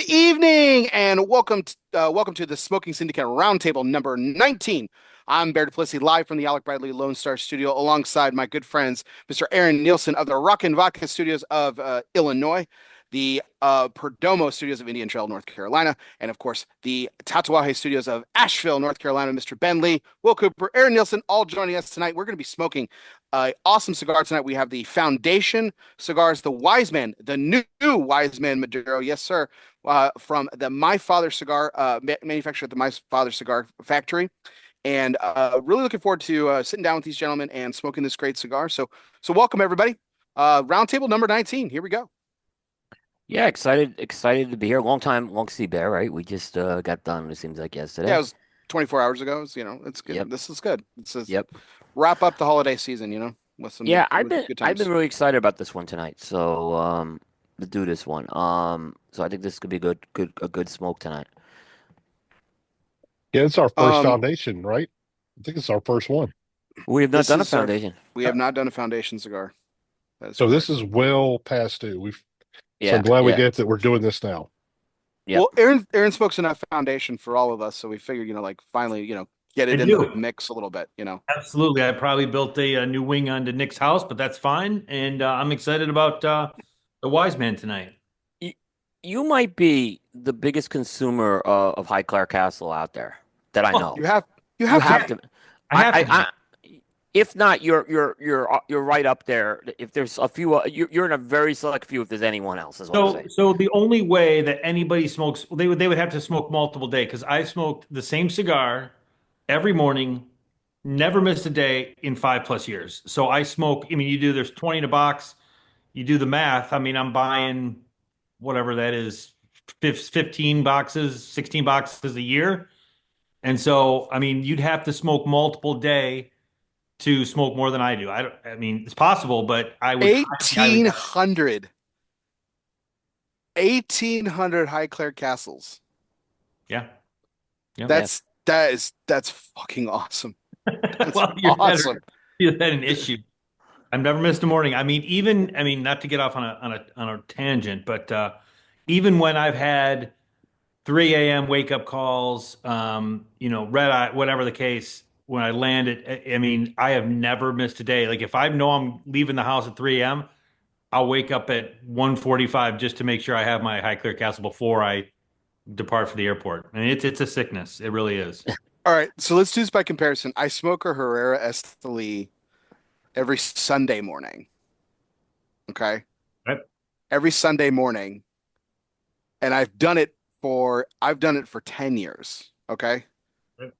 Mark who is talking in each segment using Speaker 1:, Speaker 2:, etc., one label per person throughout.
Speaker 1: Good evening and welcome to the Smoking Syndicate Roundtable number 19. I'm Bear Duplessis, live from the Alec Bradley Lone Star Studio, alongside my good friends, Mr. Aaron Nielsen of the Rock and Vodka Studios of Illinois, the Perdomo Studios of Indian Trail, North Carolina, and of course the Tatuaje Studios of Asheville, North Carolina. Mr. Ben Lee, Will Cooper, Aaron Nielsen, all joining us tonight. We're going to be smoking awesome cigar tonight. We have the Foundation cigars, the Wise Man, the new Wise Man Maduro, yes sir, from the My Father Cigar manufacturer at the My Father Cigar Factory, and really looking forward to sitting down with these gentlemen and smoking this great cigar. So welcome everybody. Roundtable number 19. Here we go.
Speaker 2: Yeah, excited to be here. Long time, long see bear, right? We just got done, it seems like
Speaker 1: Yeah, it
Speaker 2: yesterday.
Speaker 1: was 24 hours ago. It's good.
Speaker 2: Yep,
Speaker 1: This is good. This is
Speaker 2: yep.
Speaker 1: wrap up the holiday season, with some
Speaker 2: Yeah,
Speaker 1: with good
Speaker 2: I've been
Speaker 1: times.
Speaker 2: really excited about this one tonight. So to do this one. So I think this could be a good smoke tonight.
Speaker 3: Yeah, it's our first
Speaker 1: Um,
Speaker 3: foundation, right? I think it's our first one.
Speaker 2: We have not
Speaker 1: this
Speaker 2: done a
Speaker 1: is our
Speaker 2: foundation.
Speaker 1: we have not done a foundation cigar. That is
Speaker 3: So this
Speaker 1: correct.
Speaker 3: is well past due. So
Speaker 2: Yeah,
Speaker 3: I'm glad we
Speaker 2: yeah,
Speaker 3: get that we're doing this now.
Speaker 2: yep.
Speaker 1: Well, Aaron smokes enough foundation for all of us, so we figured, like finally, get
Speaker 4: I
Speaker 1: it in the
Speaker 4: do.
Speaker 1: mix a little bit.
Speaker 4: Absolutely. I probably built a new wing onto Nick's house, but that's fine. And I'm excited about the Wise Man tonight.
Speaker 2: You, you might be the biggest consumer of High Clare Castle out there that I
Speaker 4: Oh,
Speaker 2: know.
Speaker 1: You have you
Speaker 2: You
Speaker 1: have to
Speaker 4: yeah,
Speaker 2: have
Speaker 1: be.
Speaker 2: to.
Speaker 4: I have to be.
Speaker 2: If not, you're right up there. If there's a few, you're in a very select few. If there's anyone else, is what I'm saying.
Speaker 4: So the only way that anybody smokes, well, they would have to smoke multiple days because I smoked the same cigar every morning, never missed a day in 5+ years. So I smoke. I mean, there's 20 in a box. You do the math. I mean, I'm buying whatever that is, 15 boxes, 16 boxes a year. And so, I mean, you'd have to smoke multiple day to smoke more than I do. I mean, it's possible, but I would have,
Speaker 1: 1800 1800 High Clare castles.
Speaker 4: yeah, yeah.
Speaker 2: Yeah.
Speaker 1: That's fucking awesome. That's
Speaker 4: Well,
Speaker 1: awesome.
Speaker 4: you're that an issue. I've never missed a morning. I mean, not to get off on a tangent, but even when I've had 3 a.m. wake up calls, red eye, whatever the case, when I landed, I mean, I have never missed a day. Like if I know I'm leaving the house at 3 a.m., I'll wake up at 1:45 just to make sure I have my high clear castle before I depart for the airport. I mean, it's a sickness. It really is.
Speaker 1: All right, so let's do this by comparison. I smoke a Herrera Esteli every Sunday morning. Okay,
Speaker 4: Right?
Speaker 1: every Sunday morning, and I've done it for 10 years. Okay,
Speaker 4: Right.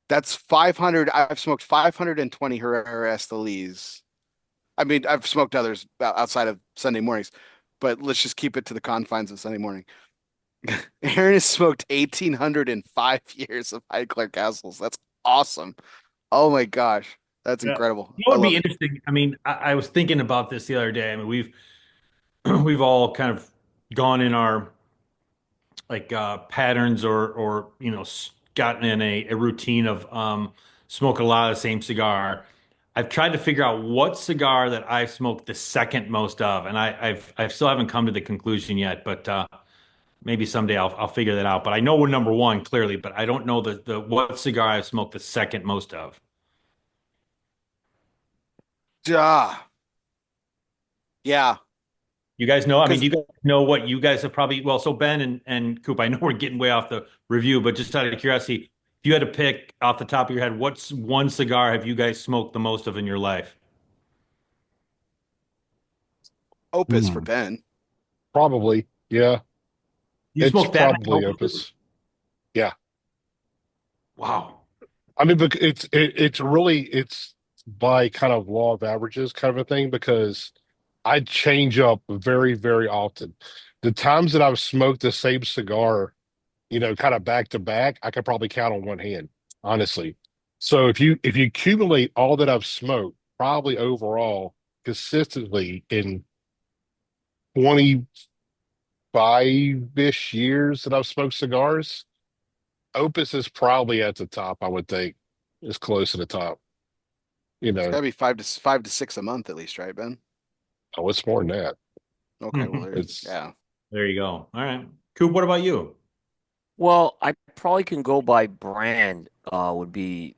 Speaker 1: that's 500. I've smoked 520 Herrera Estelis. I mean, I've smoked others outside of Sunday mornings, but let's just keep it to the confines of Sunday morning. Aaron has smoked 1,805 years of High Clare Castles. That's awesome. Oh my gosh. That's
Speaker 4: Yeah.
Speaker 1: incredible.
Speaker 4: What
Speaker 1: I
Speaker 4: would
Speaker 1: love
Speaker 4: be
Speaker 1: it.
Speaker 4: interesting? I mean, I was thinking about this the other day. I mean, we've all kind of gone in our like patterns or gotten in a routine of smoke a lot of the same cigar. I've tried to figure out what cigar that I've smoked the second most of, and I still haven't come to the conclusion yet. But maybe someday I'll figure that out. But I know we're number one clearly, but I don't know the what cigar I've smoked the second most of.
Speaker 1: Duh. Yeah.
Speaker 4: You guys know? I mean,
Speaker 1: Because
Speaker 4: do you guys know what you guys have probably? Well, so Ben and Coop, I know we're getting way off the review, but just out of curiosity, if you had to pick off the top of your head, what's one cigar have you guys smoked the most of in your life?
Speaker 1: Opus for
Speaker 3: Hmm.
Speaker 1: Ben.
Speaker 3: Probably. Yeah.
Speaker 4: You
Speaker 3: It's
Speaker 4: smoked that
Speaker 3: probably
Speaker 4: many?
Speaker 3: Opus. Yeah.
Speaker 4: Wow.
Speaker 3: I mean, but it's by kind of law of averages kind of a thing because I change up very, very often. The times that I've smoked the same cigar, kind of back to back, I could probably count on one hand, honestly. So if you accumulate all that I've smoked, probably overall consistently in 25-ish years that I've smoked cigars, Opus is probably at the top, I would think. Is close to the top. You
Speaker 1: It's got
Speaker 3: know,
Speaker 1: to be 5 to 6 a month at least, right, Ben?
Speaker 3: oh, it's more than that.
Speaker 1: Okay, well there,
Speaker 3: It's
Speaker 1: yeah.
Speaker 4: There you go. All right. Coop, what about you?
Speaker 2: Well, I probably can go by brand, would be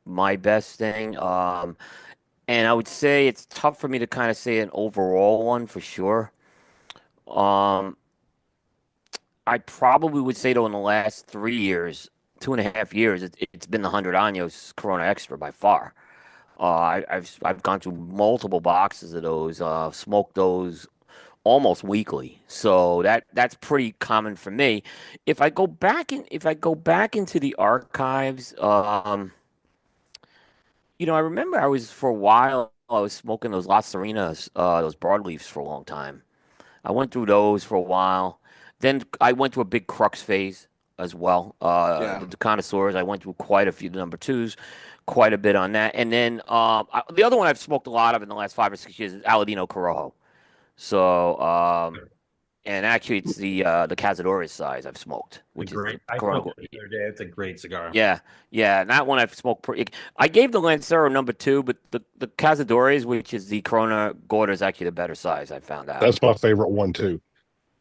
Speaker 2: my best thing. And I would say it's tough for me to kind of say an overall one for sure. Um, I probably would say though in the last 3 years, 2.5 years, it's been the 100 Años Corona Extra by far. I've gone through multiple boxes of those, smoked those almost weekly. So that's pretty common for me. If I go back into the archives, I remember for a while I was smoking those Las Serenas, those broadleafs for a long time. I went through those for a while. Then I went through a big crux phase as well.
Speaker 1: Yeah.
Speaker 2: The connoisseurs, I went through quite a few number twos, quite a bit on that. And then the other one I've smoked a lot of in the last 5 or 6 years is Aladino Corojo. So, and actually, it's the Cazadores size I've smoked, which is the
Speaker 4: I
Speaker 2: Corona.
Speaker 4: smoked it the other day. It's a great cigar.
Speaker 2: Yeah, yeah, and that one I've smoked pretty. I gave the Lancero number two, but the Cazadores, which is the Corona Gorda, is actually the better size. I found out.
Speaker 3: That's my favorite one too.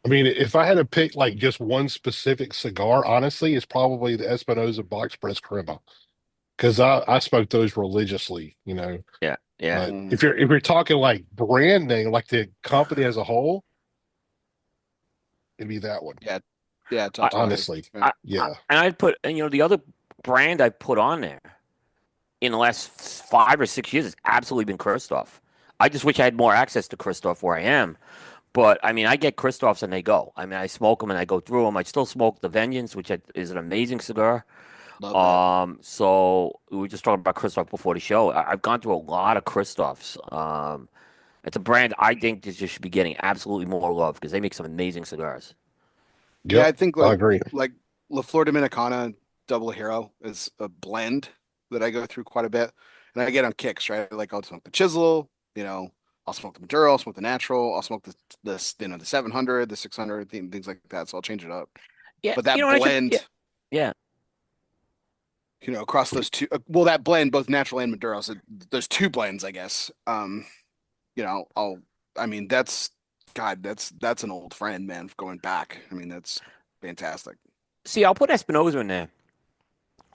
Speaker 3: I mean, if I had to pick like just one specific cigar, honestly, it's probably the Espinosa Box Press Crema because I smoke those religiously.
Speaker 2: Yeah, yeah.
Speaker 3: But
Speaker 1: Mm.
Speaker 3: if you're talking like branding, like the company as a whole, it'd be that one.
Speaker 1: Yeah. Yeah.
Speaker 2: I,
Speaker 1: Totally.
Speaker 3: Honestly,
Speaker 1: Yeah.
Speaker 2: I
Speaker 3: yeah,
Speaker 2: and I put, and the other brand I put on there in the last 5 or 6 years has absolutely been Christoph. I just wish I had more access to Christoph where I am. But I mean, I get Christophs and they go. I mean, I smoke them and I go through them. I still smoke the Vengeance, which is an amazing cigar.
Speaker 1: Love that.
Speaker 2: So we were just talking about Christoph before the show. I've gone through a lot of Christophs. It's a brand I think just should be getting absolutely more love because they make some amazing cigars.
Speaker 1: Yeah.
Speaker 3: yep,
Speaker 1: I think
Speaker 3: I agree.
Speaker 1: like La Flor Dominicana Double Hero is a blend that I go through quite a bit, and I get on kicks, right? Like I'll smoke the Chisel, I'll smoke the Maduro, I'll smoke the Natural, I'll smoke the 700, the 600, things like that. So I'll change it up.
Speaker 2: Yeah,
Speaker 1: But that
Speaker 2: and I should. Yeah,
Speaker 1: blend,
Speaker 2: yeah.
Speaker 1: across those two, well, that blend, both natural and Maduro, so those two blends, I guess. I'll, I mean, God, that's an old friend, man, going back. I mean, that's fantastic.
Speaker 2: See, I'll put Espinosa in there.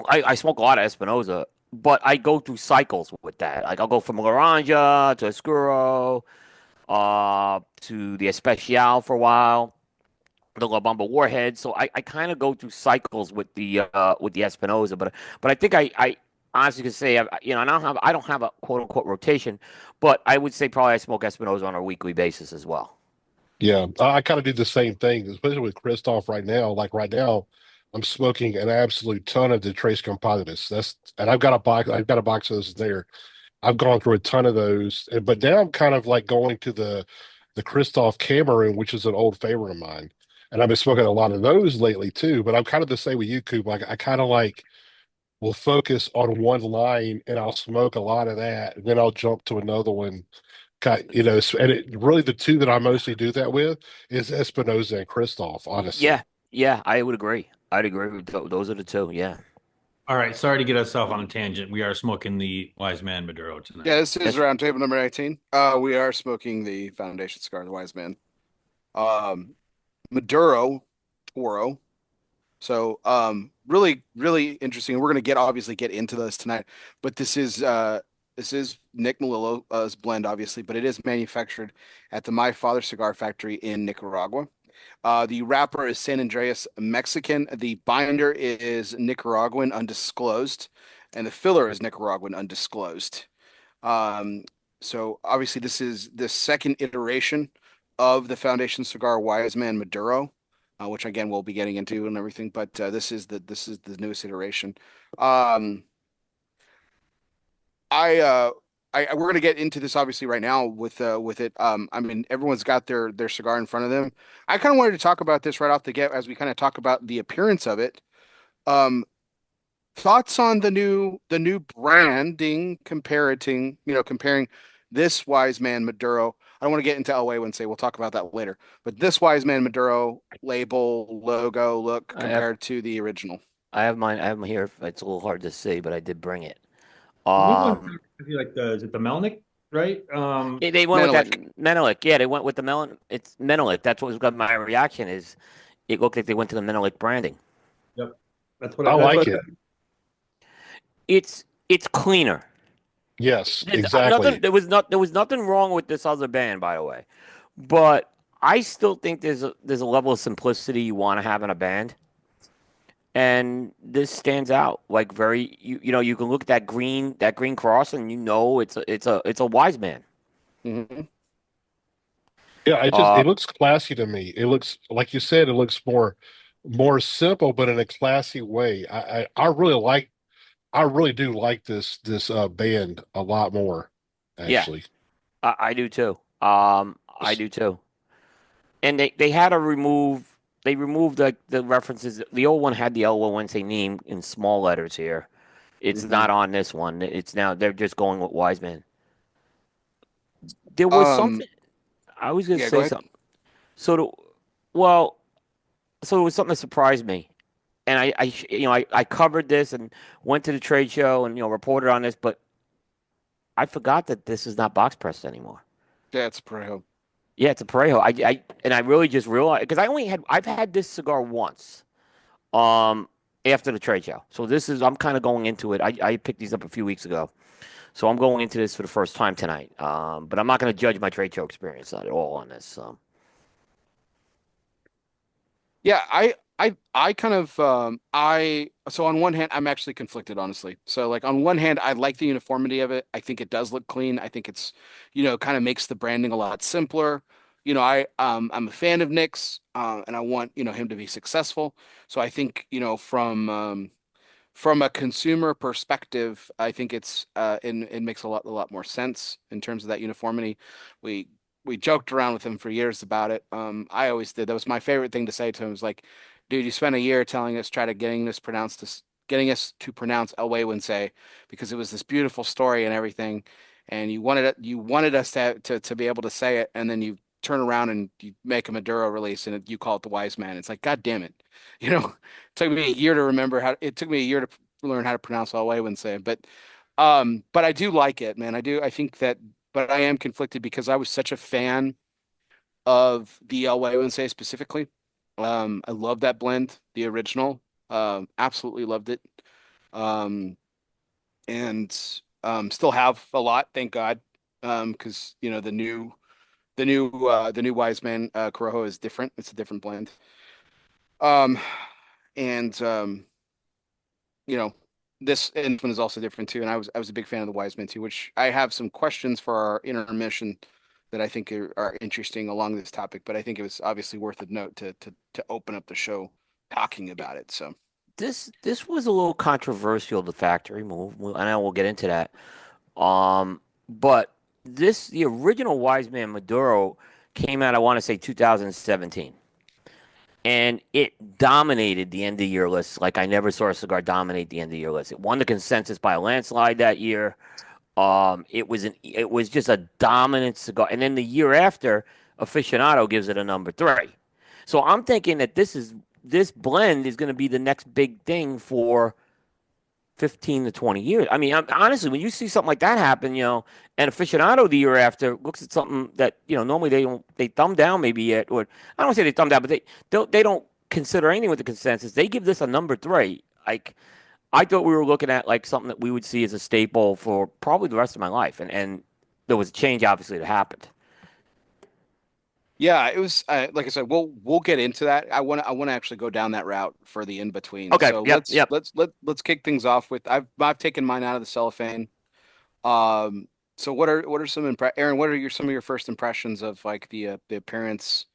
Speaker 2: I smoke a lot of Espinosa, but I go through cycles with that. Like I'll go from Laranja to Oscuro, to the Especial for a while, the La Bamba Warhead. So I kind of go through cycles with the Espinosa, but I think I honestly could say I don't have a quote unquote rotation, but I would say probably I smoke Espinosa on a weekly basis as well.
Speaker 3: Yeah, I kind of do the same thing, especially with Christoph right now. Like right now, I'm smoking an absolute ton of the Trace Compositus. And I've got a box of those there. I've gone through a ton of those, but now I'm kind of like going to the Christoph Cameroon, which is an old favorite of mine. And I've been smoking a lot of those lately too. But I'm kind of the same with you, Coop. Like I kind of like will focus on one line and I'll smoke a lot of that, and then I'll jump to another one. And really the two that I mostly do that with is Espinosa and Christoph,
Speaker 2: Yeah,
Speaker 3: honestly.
Speaker 2: yeah, I would agree. I'd agree with those are the two. Yeah.
Speaker 4: All right, sorry to get us off on a tangent. We are smoking the Wise Man Maduro
Speaker 1: Yeah,
Speaker 4: tonight.
Speaker 1: this is
Speaker 2: That's
Speaker 1: round table number 18. We are smoking the Foundation Cigar, the Wise Man. Maduro Toro. So, really, really interesting. We're gonna obviously get into this tonight, but this is Nick Melillo's blend, obviously, but it is manufactured at the My Father Cigar Factory in Nicaragua. The wrapper is San Andreas Mexican. The binder is Nicaraguan undisclosed, and the filler is Nicaraguan undisclosed. Um, so obviously this is the second iteration of the Foundation Cigar Wise Man Maduro, which again we'll be getting into and everything. But this is the newest iteration. Um, we're gonna get into this obviously right now with it. I mean everyone's got their cigar in front of them. I kind of wanted to talk about this right off the get as we kind of talk about the appearance of it. Um, Thoughts on the new branding, comparing this Wise Man Maduro. I don't want to get into LA and say we'll talk about that later, but this Wise Man Maduro label, logo, look
Speaker 2: I have
Speaker 1: compared to the original.
Speaker 2: I have mine. I have them here. It's a little hard to see, but I did bring it.
Speaker 4: We went
Speaker 2: Um,
Speaker 4: like is it the Melnick, right?
Speaker 2: they went with that
Speaker 1: Menelik.
Speaker 2: Menelik. Yeah, they went with the Melon. It's Menelik. That's what got my reaction is it looked like they went to the Menelik branding.
Speaker 4: Yep.
Speaker 3: I
Speaker 4: That's
Speaker 3: like
Speaker 4: what
Speaker 3: it.
Speaker 2: It's cleaner.
Speaker 3: Yes,
Speaker 2: There's nothing.
Speaker 3: exactly.
Speaker 2: There was nothing wrong with this other band, by the way. But I still think there's a level of simplicity you want to have in a band, and this stands out like very. You know you can look at that green cross and you know it's a wise man.
Speaker 1: Hmm.
Speaker 3: Yeah,
Speaker 2: Uh,
Speaker 3: it looks classy to me. It looks like you said, it looks more simple, but in a classy way. I really do like this band a lot more,
Speaker 2: yeah,
Speaker 3: actually.
Speaker 2: I do too. I do too. And they had to remove they removed the references. The old one had the Güegüense name in small letters here. It's
Speaker 1: Hmm.
Speaker 2: not on this one. It's now they're just going with Wise Man. There was
Speaker 1: Um,
Speaker 2: something I was gonna
Speaker 1: yeah, go
Speaker 2: say
Speaker 1: ahead.
Speaker 2: something. So the, well, so it was something that surprised me, and I covered this and went to the trade show and reported on this, but I forgot that this is not box pressed anymore.
Speaker 1: Yeah, it's Parejo.
Speaker 2: Yeah, it's a Parejo. I really just realized because I've had this cigar once. Um, After the trade show. So this is I'm kind of going into it. I picked these up a few weeks ago. So I'm going into this for the first time tonight. But I'm not going to judge my trade show experience at all on this.
Speaker 1: Yeah, I kind of I so on one hand I'm actually conflicted honestly. So like on one hand I like the uniformity of it. I think it does look clean. I think it's kind of makes the branding a lot simpler. I'm a fan of Nick's and I want him to be successful. So I think from a consumer perspective, I think it makes a lot more sense in terms of that uniformity. We we joked around with him for years about it. I always did. That was my favorite thing to say to him was like, dude, you spent a year telling us, try to getting us to pronounce El Güegüense because it was this beautiful story and everything, and you wanted us to be able to say it, and then you turn around and you make a Maduro release and you call it the Wise Man. It's like, God damn it. You know, it took me a year to learn how to pronounce Güegüense, but I do like it, man. I think that, but I am conflicted because I was such a fan of the Güegüense specifically. I love that blend, the original. Absolutely loved it. Um, and still have a lot, thank God. Because the new Wise Man Corojo is different. It's a different blend. Um, and you know, this one is also different too. And I was a big fan of the Wise Men too, which I have some questions for our intermission that I think are interesting along this topic. But I think it was obviously worth a note to open up the show talking about it. So
Speaker 2: This was a little controversial, the factory move. I know we'll get into that. But the original Wise Man Maduro came out, I want to say 2017. And it dominated the end of year list like I never saw a cigar dominate the end of year list. It won the consensus by a landslide that year. It was just a dominant cigar. And then the year after, Aficionado gives it a number three. So I'm thinking that this blend is going to be the next big thing for 15 to 20 years. I mean, honestly, when you see something like that happen, and aficionado the year after looks at something that, normally they thumb down maybe yet, or I don't want to say they thumb down, but they don't consider anything with the consensus. They give this a number three. Like, I thought we were looking at like something that we would see as a staple for probably the rest of my life. And there was a change, obviously, that happened.
Speaker 1: yeah, it was like I said, we'll get into that. I want to actually go down that route for the in between.
Speaker 2: Okay.
Speaker 1: So
Speaker 2: Yep.
Speaker 1: let's
Speaker 2: Yep.
Speaker 1: let's let let's kick things off with I've taken mine out of the cellophane. Um, so what are Aaron? What are some of your first impressions of like the appearance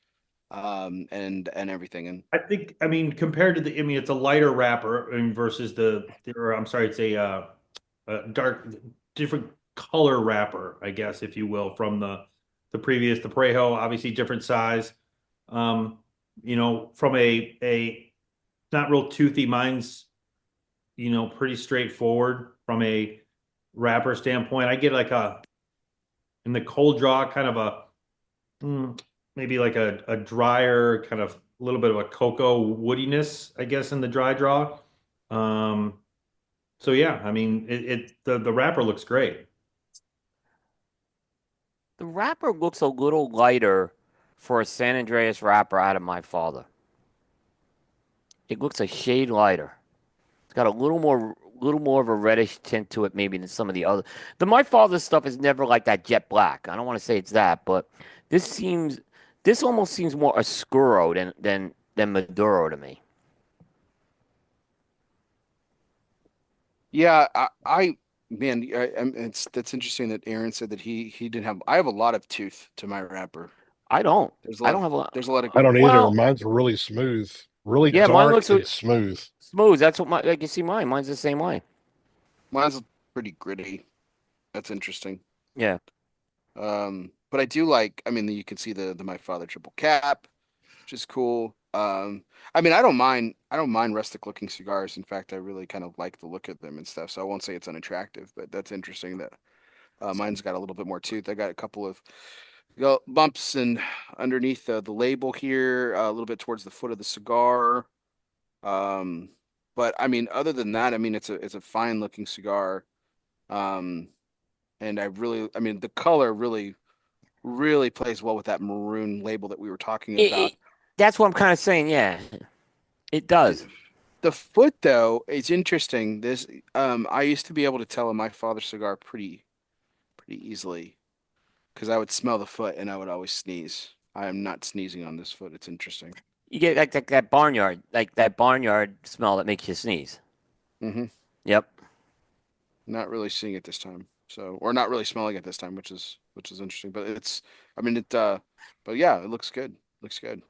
Speaker 1: and everything? And
Speaker 4: I mean, compared to it's a lighter wrapper versus or I'm sorry, it's a dark, different color wrapper, I guess, if you will, from the previous, the Prejo, obviously different size. Um, from a not real toothy, mine's, pretty straightforward from a wrapper standpoint. I get like in the cold draw, kind of maybe like a drier, kind of a little bit of a cocoa woodiness, I guess, in the dry draw. Um, so yeah, I mean, the wrapper looks great.
Speaker 2: The wrapper looks a little lighter for a San Andreas wrapper out of My Father. It looks a shade lighter. It's got a little more of a reddish tint to it, maybe than some of the other. The My Father's stuff is never like that jet black. I don't want to say it's that, but this seems, this almost seems more oscuro than Maduro to me.
Speaker 1: Yeah, man, it's that's interesting that Aaron said that he didn't have. I have a lot of tooth to my wrapper.
Speaker 2: I don't.
Speaker 1: There's a
Speaker 2: I
Speaker 1: lot
Speaker 2: don't
Speaker 1: of
Speaker 2: have a.
Speaker 1: there's a lot of
Speaker 3: I don't either.
Speaker 2: Well,
Speaker 3: Mine's really smooth, really
Speaker 2: yeah, mine
Speaker 3: dark
Speaker 2: looks
Speaker 3: and smooth.
Speaker 2: smooth. That's what my. Like you see mine. Mine's the same way.
Speaker 1: mine's pretty gritty. That's interesting.
Speaker 2: Yeah.
Speaker 1: But I do like. I mean, you can see the My Father triple cap, which is cool. I mean, I don't mind rustic looking cigars. In fact, I really kind of like the look of them and stuff. So I won't say it's unattractive, but that's interesting that mine's got a little bit more tooth. I got a couple of bumps and underneath the label here, a little bit towards the foot of the cigar. Um, but I mean, other than that, I mean, it's a fine looking cigar. Um, and I mean, the color really plays well with that maroon label that we were talking
Speaker 2: It, it,
Speaker 1: about.
Speaker 2: that's what I'm kind of saying. Yeah, it
Speaker 1: The,
Speaker 2: does.
Speaker 1: the foot though, it's interesting. This I used to be able to tell a My Father cigar pretty easily because I would smell the foot and I would always sneeze. I am not sneezing on this foot. It's interesting.
Speaker 2: You get like that barnyard smell that makes you sneeze.
Speaker 1: Hmm.
Speaker 2: Yep.
Speaker 1: Not really seeing it this time. So, or not really smelling it this time, which is interesting. But I mean, but yeah, it looks good. Looks good.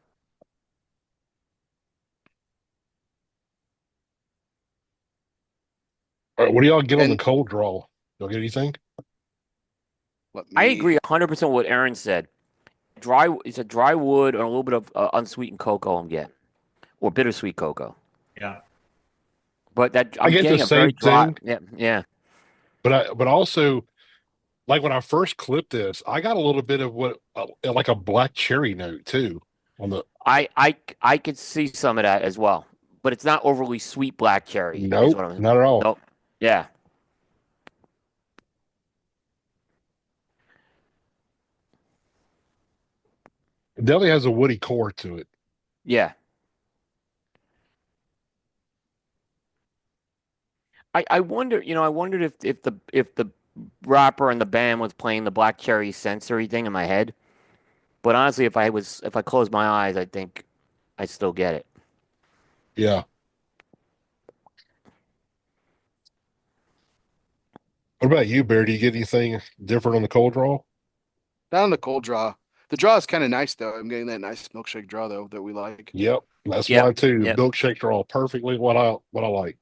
Speaker 3: All right, what do y'all get on the
Speaker 1: And
Speaker 3: cold draw? Y'all get anything?
Speaker 1: let
Speaker 2: I
Speaker 1: me
Speaker 2: agree 100% with what Aaron said. It's a dry wood or a little bit of unsweetened cocoa I'm getting, or bittersweet cocoa.
Speaker 4: Yeah.
Speaker 2: But that
Speaker 3: I
Speaker 2: I'm
Speaker 3: get the
Speaker 2: getting a very
Speaker 3: same
Speaker 2: dry.
Speaker 3: thing,
Speaker 2: Yeah, yeah.
Speaker 3: but also like when I first clipped this, I got a little bit of what like a black cherry note too on the.
Speaker 2: I could see some of that as well, but it's not overly sweet black cherry, is
Speaker 3: Nope,
Speaker 2: what I'm.
Speaker 3: not at all.
Speaker 2: Nope. Yeah,
Speaker 3: It definitely has a woody core to it.
Speaker 2: yeah. I wonder, I wondered if the rapper and the band was playing the black cherry sensory thing in my head. But honestly, if I close my eyes, I think I still get it.
Speaker 3: Yeah. What about you, Bear? Do you get anything different on the cold draw?
Speaker 1: down the cold draw. The draw is kind of nice though. I'm getting that nice milkshake draw though that we like.
Speaker 3: Yep, that's
Speaker 2: Yep.
Speaker 3: mine too.
Speaker 2: Yep.
Speaker 3: Milkshakes are all perfectly what I like.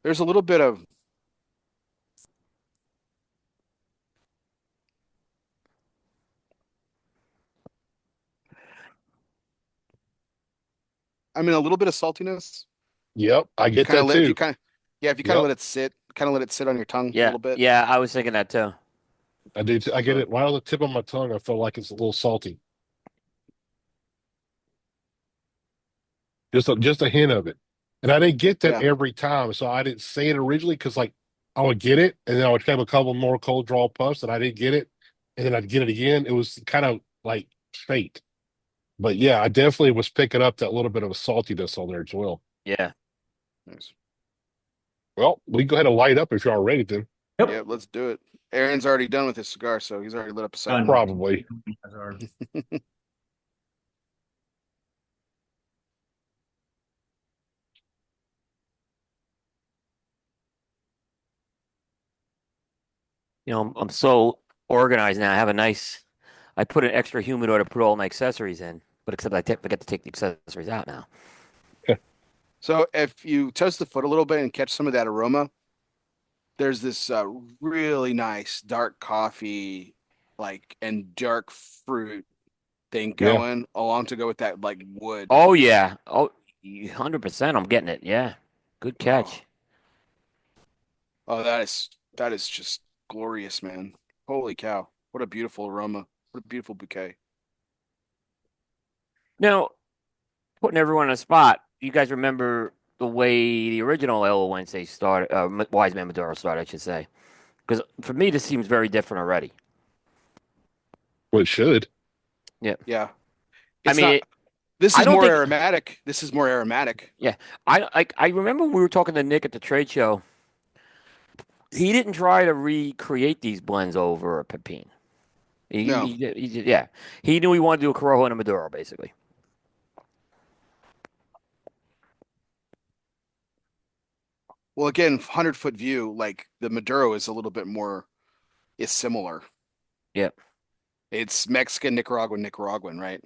Speaker 1: There's a little bit of, I mean, a little bit of saltiness.
Speaker 3: Yep, I
Speaker 1: If you
Speaker 3: get
Speaker 1: kind of
Speaker 3: that
Speaker 1: let, if you
Speaker 3: too.
Speaker 1: kind of, yeah, if you kind of
Speaker 3: Yep,
Speaker 1: let it sit, kind of let it sit on your tongue a
Speaker 2: Yeah.
Speaker 1: little bit.
Speaker 2: Yeah. I was thinking that too.
Speaker 3: I do. I get
Speaker 1: So
Speaker 3: it right on the tip of my tongue. I feel like it's a little salty, just a hint of it. And I didn't get that
Speaker 1: yeah,
Speaker 3: every time, so I didn't say it originally because like I would get it, and then I would have a couple more cold draw puffs, and I didn't get it, and then I'd get it again. It was kind of like fate. But yeah, I definitely was picking up that little bit of a saltiness on there as well.
Speaker 2: Yeah.
Speaker 1: nice.
Speaker 3: Well, we can go ahead and light up if y'all are ready then.
Speaker 1: Yeah,
Speaker 4: Yep.
Speaker 1: let's do it. Aaron's already done with his cigar, so he's already lit up a second
Speaker 4: Done.
Speaker 1: one.
Speaker 3: Probably.
Speaker 2: I'm so organized now. I have a nice. I put an extra humidor to put all my accessories in, but except forget to take the accessories out now.
Speaker 1: So if you toast the foot a little bit and catch some of that aroma, there's this really nice dark coffee, like and dark fruit thing
Speaker 3: Yeah.
Speaker 1: going along to go with that like wood.
Speaker 2: Oh yeah. Oh, 100%. I'm getting it. Yeah. Good
Speaker 1: Oh,
Speaker 2: catch.
Speaker 1: oh, that is just glorious, man. Holy cow. What a beautiful aroma. What a beautiful bouquet.
Speaker 2: Now, putting everyone on a spot. You guys remember the way the original El Wednesday started, Wise Man Maduro started, I should say. Because for me, this seems very different already.
Speaker 3: Well, it should.
Speaker 2: Yeah.
Speaker 1: Yeah.
Speaker 2: I
Speaker 1: It's
Speaker 2: mean,
Speaker 1: not. This
Speaker 2: I
Speaker 1: is
Speaker 2: don't
Speaker 1: more
Speaker 2: think.
Speaker 1: aromatic. This is more aromatic.
Speaker 2: Yeah, I remember when we were talking to Nick at the trade show. He didn't try to recreate these blends over a Pepin.
Speaker 1: No.
Speaker 2: Yeah. He knew he wanted to do a Corojo and a Maduro, basically.
Speaker 1: Well, again, 100-foot view, like the Maduro is a little bit more is similar.
Speaker 2: Yeah.
Speaker 1: It's Mexican, Nicaraguan, right?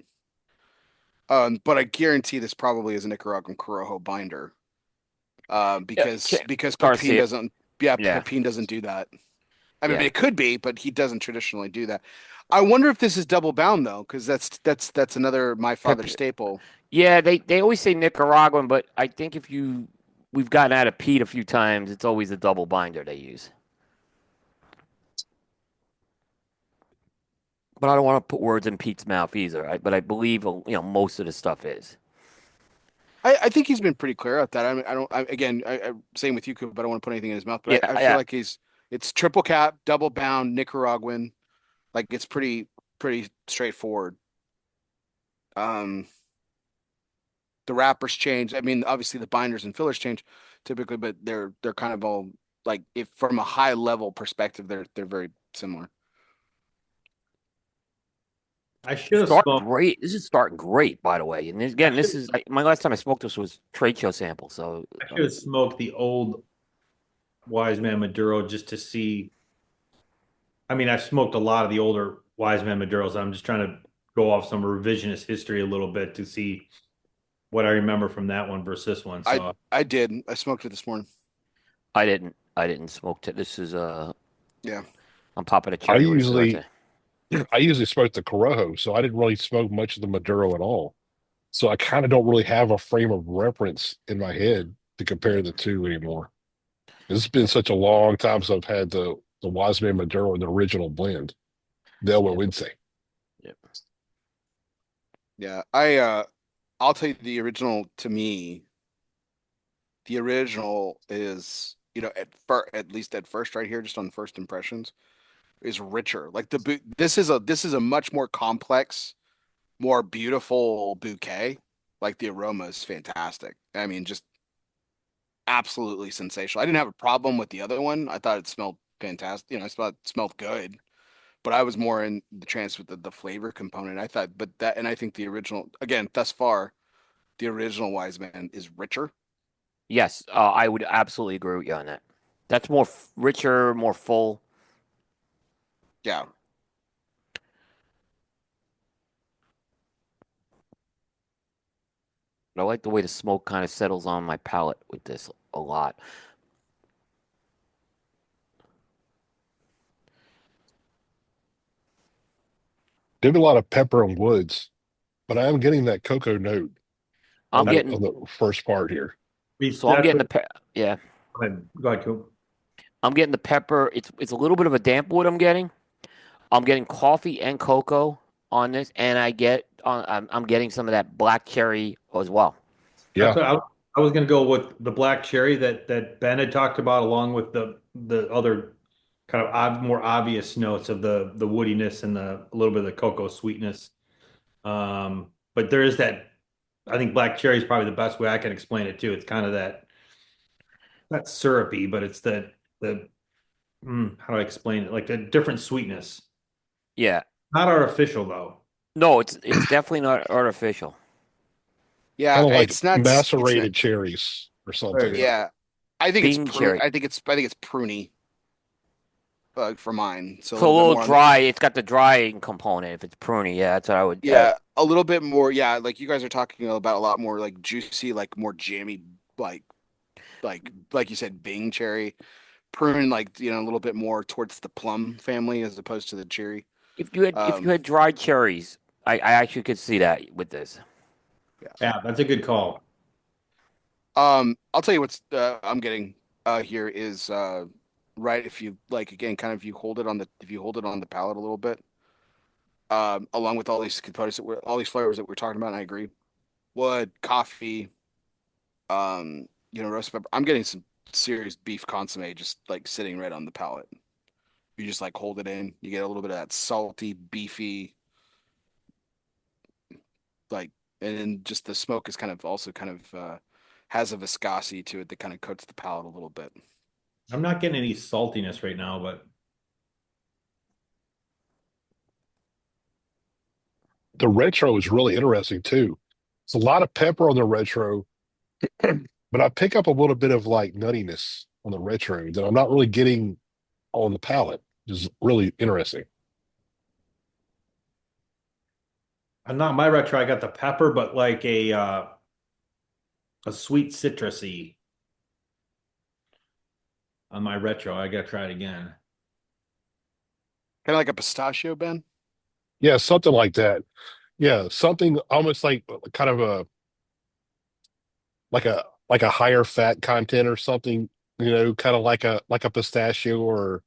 Speaker 1: But I guarantee this probably is a Nicaraguan Corojo binder.
Speaker 2: Yeah.
Speaker 1: Because Pepin
Speaker 2: Garcia.
Speaker 1: doesn't, yeah,
Speaker 2: Yeah.
Speaker 1: Pepin doesn't do that. I mean,
Speaker 2: Yeah.
Speaker 1: it could be, but he doesn't traditionally do that. I wonder if this is double bound though, because that's another My Father
Speaker 2: Pep,
Speaker 1: staple.
Speaker 2: yeah, they always say Nicaraguan, but I think we've gotten out of Pete a few times, it's always a double binder they use. But I don't want to put words in Pete's mouth either. But I believe most of the stuff is.
Speaker 1: I think he's been pretty clear about that. I mean, I don't. Again, same with you, Coop, but I don't want to put anything in his mouth.
Speaker 2: Yeah,
Speaker 1: But I feel
Speaker 2: yeah.
Speaker 1: like it's triple cap, double bound, Nicaraguan. Like it's pretty straightforward. Um, the wrappers change. I mean, obviously the binders and fillers change typically, but they're kind of all like if from a high level perspective, they're very similar.
Speaker 4: I should have
Speaker 2: Start
Speaker 4: smoked.
Speaker 2: great. This is starting great, by the way. And
Speaker 4: I
Speaker 2: again,
Speaker 4: should.
Speaker 2: this is like my last time I smoked this was trade show sample. So
Speaker 4: I should have smoked the old Wise Man Maduro just to see. I mean, I've smoked a lot of the older Wise Man Maduros. I'm just trying to go off some revisionist history a little bit to see what I remember from that one versus this one.
Speaker 1: I
Speaker 4: So
Speaker 1: I did. I smoked it this morning.
Speaker 2: I didn't smoke it. This is
Speaker 1: Yeah.
Speaker 2: I'm popping a
Speaker 3: I
Speaker 2: cherry with a cigar
Speaker 3: usually
Speaker 2: today.
Speaker 3: I usually smoke the Corojo, so I didn't really smoke much of the Maduro at all. So I kind of don't really have a frame of reference in my head to compare the two anymore. It's been such a long time since I've had the Wise Man Maduro and the original blend, the
Speaker 2: Yep.
Speaker 3: Güegüense.
Speaker 2: Yep.
Speaker 1: Yeah. I'll tell you the original to me, the original is, at least at first right here, just on first impressions, is richer. Like this is a much more complex, more beautiful bouquet. Like the aroma is fantastic. I mean, just absolutely sensational. I didn't have a problem with the other one. I thought it smelled fantastic. I thought it smelled good, but I was more in the trance with the flavor component. I thought, but that, and I think the original, again, thus far, the original Wise Man is richer.
Speaker 2: Yes, I would absolutely agree with you on that. That's more richer, more full.
Speaker 1: Yeah.
Speaker 2: I like the way the smoke kind of settles on my palate with this a lot.
Speaker 3: Give a lot of pepper and woods, but I am getting that cocoa note
Speaker 2: I'm
Speaker 3: on
Speaker 2: getting
Speaker 3: the first part here.
Speaker 2: so I'm
Speaker 4: that's
Speaker 2: getting
Speaker 4: what.
Speaker 2: the yeah.
Speaker 4: Go ahead, Coop.
Speaker 2: I'm getting the pepper. It's a little bit of a damp wood I'm getting. I'm getting coffee and cocoa on this, and I'm getting some of that black cherry as well.
Speaker 3: Yeah.
Speaker 4: That's what I was going to go with the black cherry that Ben had talked about, along with the other kind of more obvious notes of the woodiness and a little bit of the cocoa sweetness. But there is that. I think black cherry is probably the best way I can explain it too. It's kind of that not syrupy, but it's the how do I explain it? Like a different sweetness.
Speaker 2: Yeah.
Speaker 4: Not artificial though.
Speaker 2: No, it's definitely not artificial.
Speaker 1: Yeah,
Speaker 3: Kind of like
Speaker 1: it's not,
Speaker 3: macerated cherries or
Speaker 4: There
Speaker 3: something.
Speaker 4: you go.
Speaker 1: yeah. I think it's
Speaker 2: Bean
Speaker 1: prune.
Speaker 2: cherry.
Speaker 1: I think it's pruny, for mine. So a
Speaker 2: So a
Speaker 1: little bit
Speaker 2: little
Speaker 1: more on the,
Speaker 2: dry. It's got the drying component. If it's pruny, yeah, that's what I would.
Speaker 1: yeah, a little bit more. Yeah, like you guys are talking about a lot more like juicy, like more jammy, like like you said, Bing cherry. Prune, like, a little bit more towards the plum family as opposed to the cherry.
Speaker 2: If you
Speaker 1: Um,
Speaker 2: had dried cherries, I actually could see that with this.
Speaker 1: yeah.
Speaker 4: Yeah, that's a good call.
Speaker 1: I'll tell you what's I'm getting here is right, if you like, again, kind of, if you hold it on the palate a little bit, along with all these components all these flavors that we're talking about, and I agree. Wood, coffee, roast pepper. I'm getting some serious beef consomme just like sitting right on the palate. You just like hold it in, you get a little bit of that salty, beefy, like and then just the smoke is kind of also kind of has a viscosity to it that kind of coats the palate a little bit.
Speaker 4: I'm not getting any saltiness right now, but
Speaker 3: The retro is really interesting too. It's a lot of pepper on the retro, but I pick up a little bit of like nuttiness on the retro that I'm not really getting on the palate. Which is really interesting.
Speaker 4: I'm not my retro. I got the pepper, but like a sweet citrusy on my retro. I gotta try it again.
Speaker 1: Kind of like a pistachio, Ben.
Speaker 3: Yeah, something like that. Yeah, something almost like kind of like a higher fat content or something, kind of like a pistachio or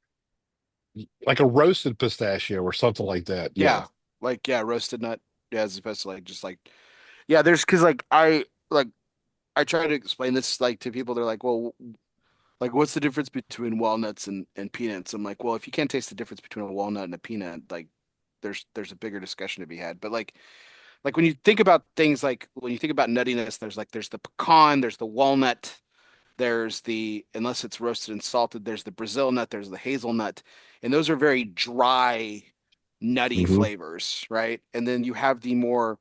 Speaker 3: like a roasted pistachio or something like that. Yeah.
Speaker 1: Yeah, like yeah, roasted nut. Yeah, as opposed to like just like yeah, there's because like I try to explain this like to people. They're like, well, like what's the difference between walnuts and peanuts? I'm like, well, if you can't taste the difference between a walnut and a peanut, like there's a bigger discussion to be had. But like when you think about things like when you think about nuttiness, there's the pecan, there's the walnut, there's the unless it's roasted and salted, there's the Brazil nut, there's the hazelnut, and those are very dry, nutty
Speaker 3: Hmm.
Speaker 1: flavors, right? And then you have the more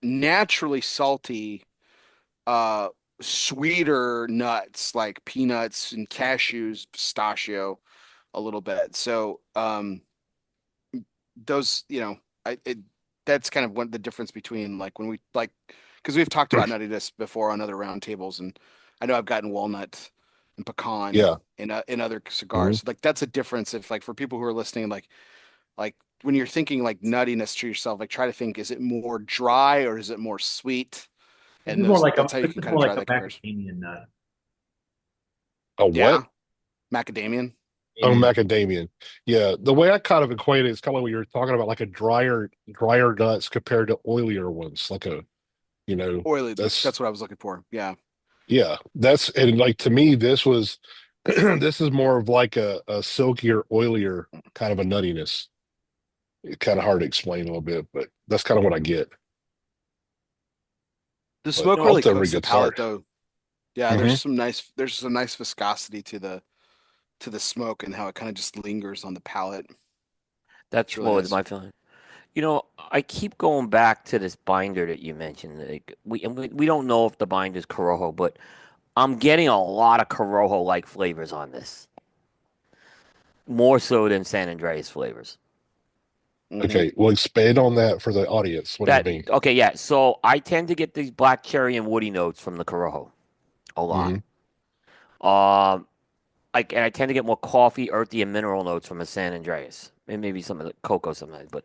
Speaker 1: naturally salty, uh, sweeter nuts like peanuts and cashews, pistachio, a little bit. So those, that's kind of what the difference between like when we like because we've talked about nuttiness before on other roundtables, and I know I've gotten walnut and pecan
Speaker 3: Yeah.
Speaker 1: in other
Speaker 3: Hmm.
Speaker 1: cigars. Like that's a difference if like for people who are listening, like when you're thinking like nuttiness to yourself, like try to think, is it more dry or is it more sweet?
Speaker 4: This
Speaker 1: And
Speaker 4: is more
Speaker 1: those
Speaker 4: like
Speaker 1: that's how you
Speaker 4: this
Speaker 1: can
Speaker 4: is
Speaker 1: kind of
Speaker 4: more
Speaker 1: draw
Speaker 4: like a
Speaker 1: that comparison.
Speaker 4: macadamia nut.
Speaker 3: A what?
Speaker 1: Yeah, macadamian.
Speaker 3: Oh,
Speaker 4: Macadamia nut.
Speaker 3: macadamia. Yeah. The way I kind of equate it is kind of like what you're talking about, like a drier nuts compared to oilier ones. You know,
Speaker 1: Oily.
Speaker 3: that's,
Speaker 1: That's what I was looking for. Yeah.
Speaker 3: yeah, and like to me, this was, this is more of like a silkier, oilier kind of a nuttiness. It's kind of hard to explain a little bit, but that's kind of what I get.
Speaker 1: The
Speaker 3: But
Speaker 1: smoke
Speaker 3: off
Speaker 1: really
Speaker 3: to a very
Speaker 1: coats the
Speaker 3: good
Speaker 1: palate
Speaker 3: start.
Speaker 1: though. Yeah,
Speaker 3: Hmm.
Speaker 1: there's some nice viscosity to the smoke and how it kind of just lingers on the palate. It's
Speaker 2: That's
Speaker 1: really
Speaker 2: what was
Speaker 1: nice.
Speaker 2: my feeling. I keep going back to this binder that you mentioned. Like, we don't know if the binder's Corojo, but I'm getting a lot of Corojo-like flavors on this, more so than San Andreas flavors.
Speaker 1: Hmm.
Speaker 3: Okay, well, expand on that for the audience. What do you
Speaker 2: That
Speaker 3: mean?
Speaker 2: okay, yeah. So I tend to get these black cherry and woody notes from the Corojo a lot.
Speaker 3: Hmm.
Speaker 2: Um, and I tend to get more coffee, earthy, and mineral notes from a San Andreas, and maybe some of the cocoa sometimes. But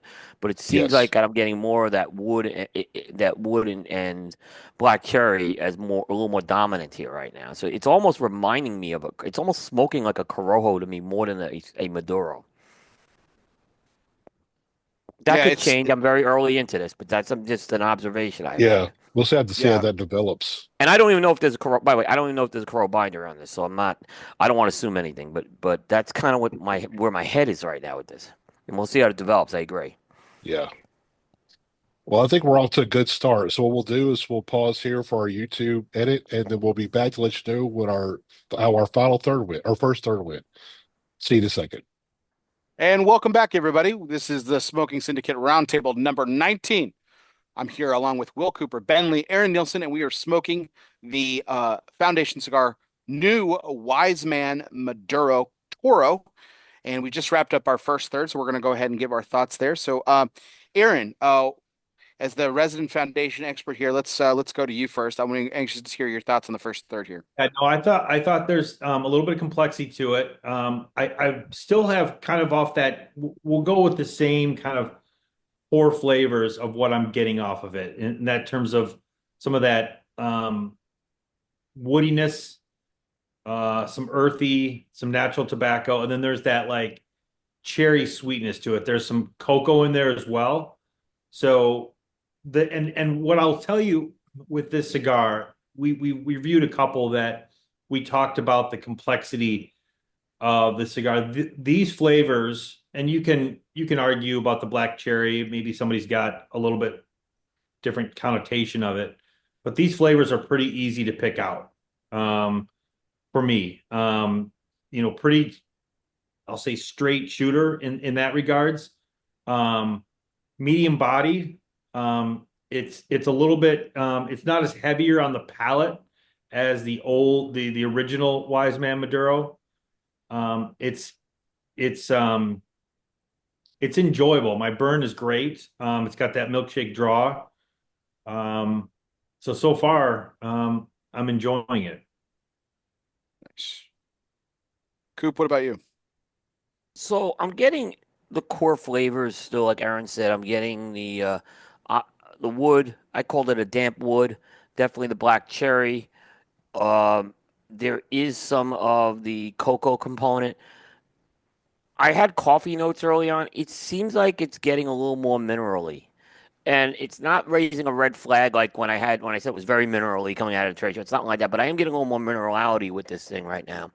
Speaker 2: it seems
Speaker 3: Yes.
Speaker 2: like I'm getting more of that wood, that wood and black cherry as a little more dominant here right now. So it's almost reminding me of it's almost smoking like a Corojo to me more than a Maduro. That
Speaker 1: Yeah,
Speaker 2: could change. I'm very early into this, but that's just an observation I've
Speaker 3: Yeah.
Speaker 2: had.
Speaker 3: We'll have to see how
Speaker 1: yeah.
Speaker 3: that develops.
Speaker 2: And I don't even know if there's a Corojo. By the way, I don't even know if there's a Corojo binder on this, so I'm not. I don't want to assume anything, but that's kind of where my head is right now with this, and we'll see how it develops. I agree.
Speaker 3: Yeah. Well, I think we're off to a good start. So what we'll do is we'll pause here for our YouTube edit, and then we'll be back to let you know what how our final third went, our first third went. See you in a second.
Speaker 1: And welcome back, everybody. This is the Smoking Syndicate Roundtable number 19. I'm here along with Will Cooper, Ben Lee, Aaron Nielsen, and we are smoking the Foundation Cigar new Wise Man Maduro Toro. And we just wrapped up our first third, so we're going to go ahead and give our thoughts there. So, Aaron, as the resident Foundation expert here, let's go to you first. I'm anxious to hear your thoughts on the first third here.
Speaker 4: No, I thought there's a little bit of complexity to it. I still have kind of off that. We'll go with the same kind of four flavors of what I'm getting off of it in that terms of some of that woodiness, some earthy, some natural tobacco, and then there's that like cherry sweetness to it. There's some cocoa in there as well. So and what I'll tell you with this cigar, we reviewed a couple that we talked about the complexity of the cigar. These flavors, and you can argue about the black cherry. Maybe somebody's got a little bit different connotation of it. But these flavors are pretty easy to pick out for me. Pretty, I'll say straight shooter in that regards. Um, Medium body. It's a little bit it's not as heavier on the palate as the original Wise Man Maduro. Um, it's it's um it's enjoyable. My burn is great. It's got that milkshake draw. Um, so far, I'm enjoying it.
Speaker 1: Nice. Coop, what about you?
Speaker 2: So I'm getting the core flavors still, like Aaron said. I'm getting uh the wood. I called it a damp wood. Definitely the black cherry. Um, there is some of the cocoa component. I had coffee notes early on. It seems like it's getting a little more minerally. And it's not raising a red flag like when I said it was very minerally coming out of the trade show. It's not like that, but I am getting a little more minerality with this thing right now.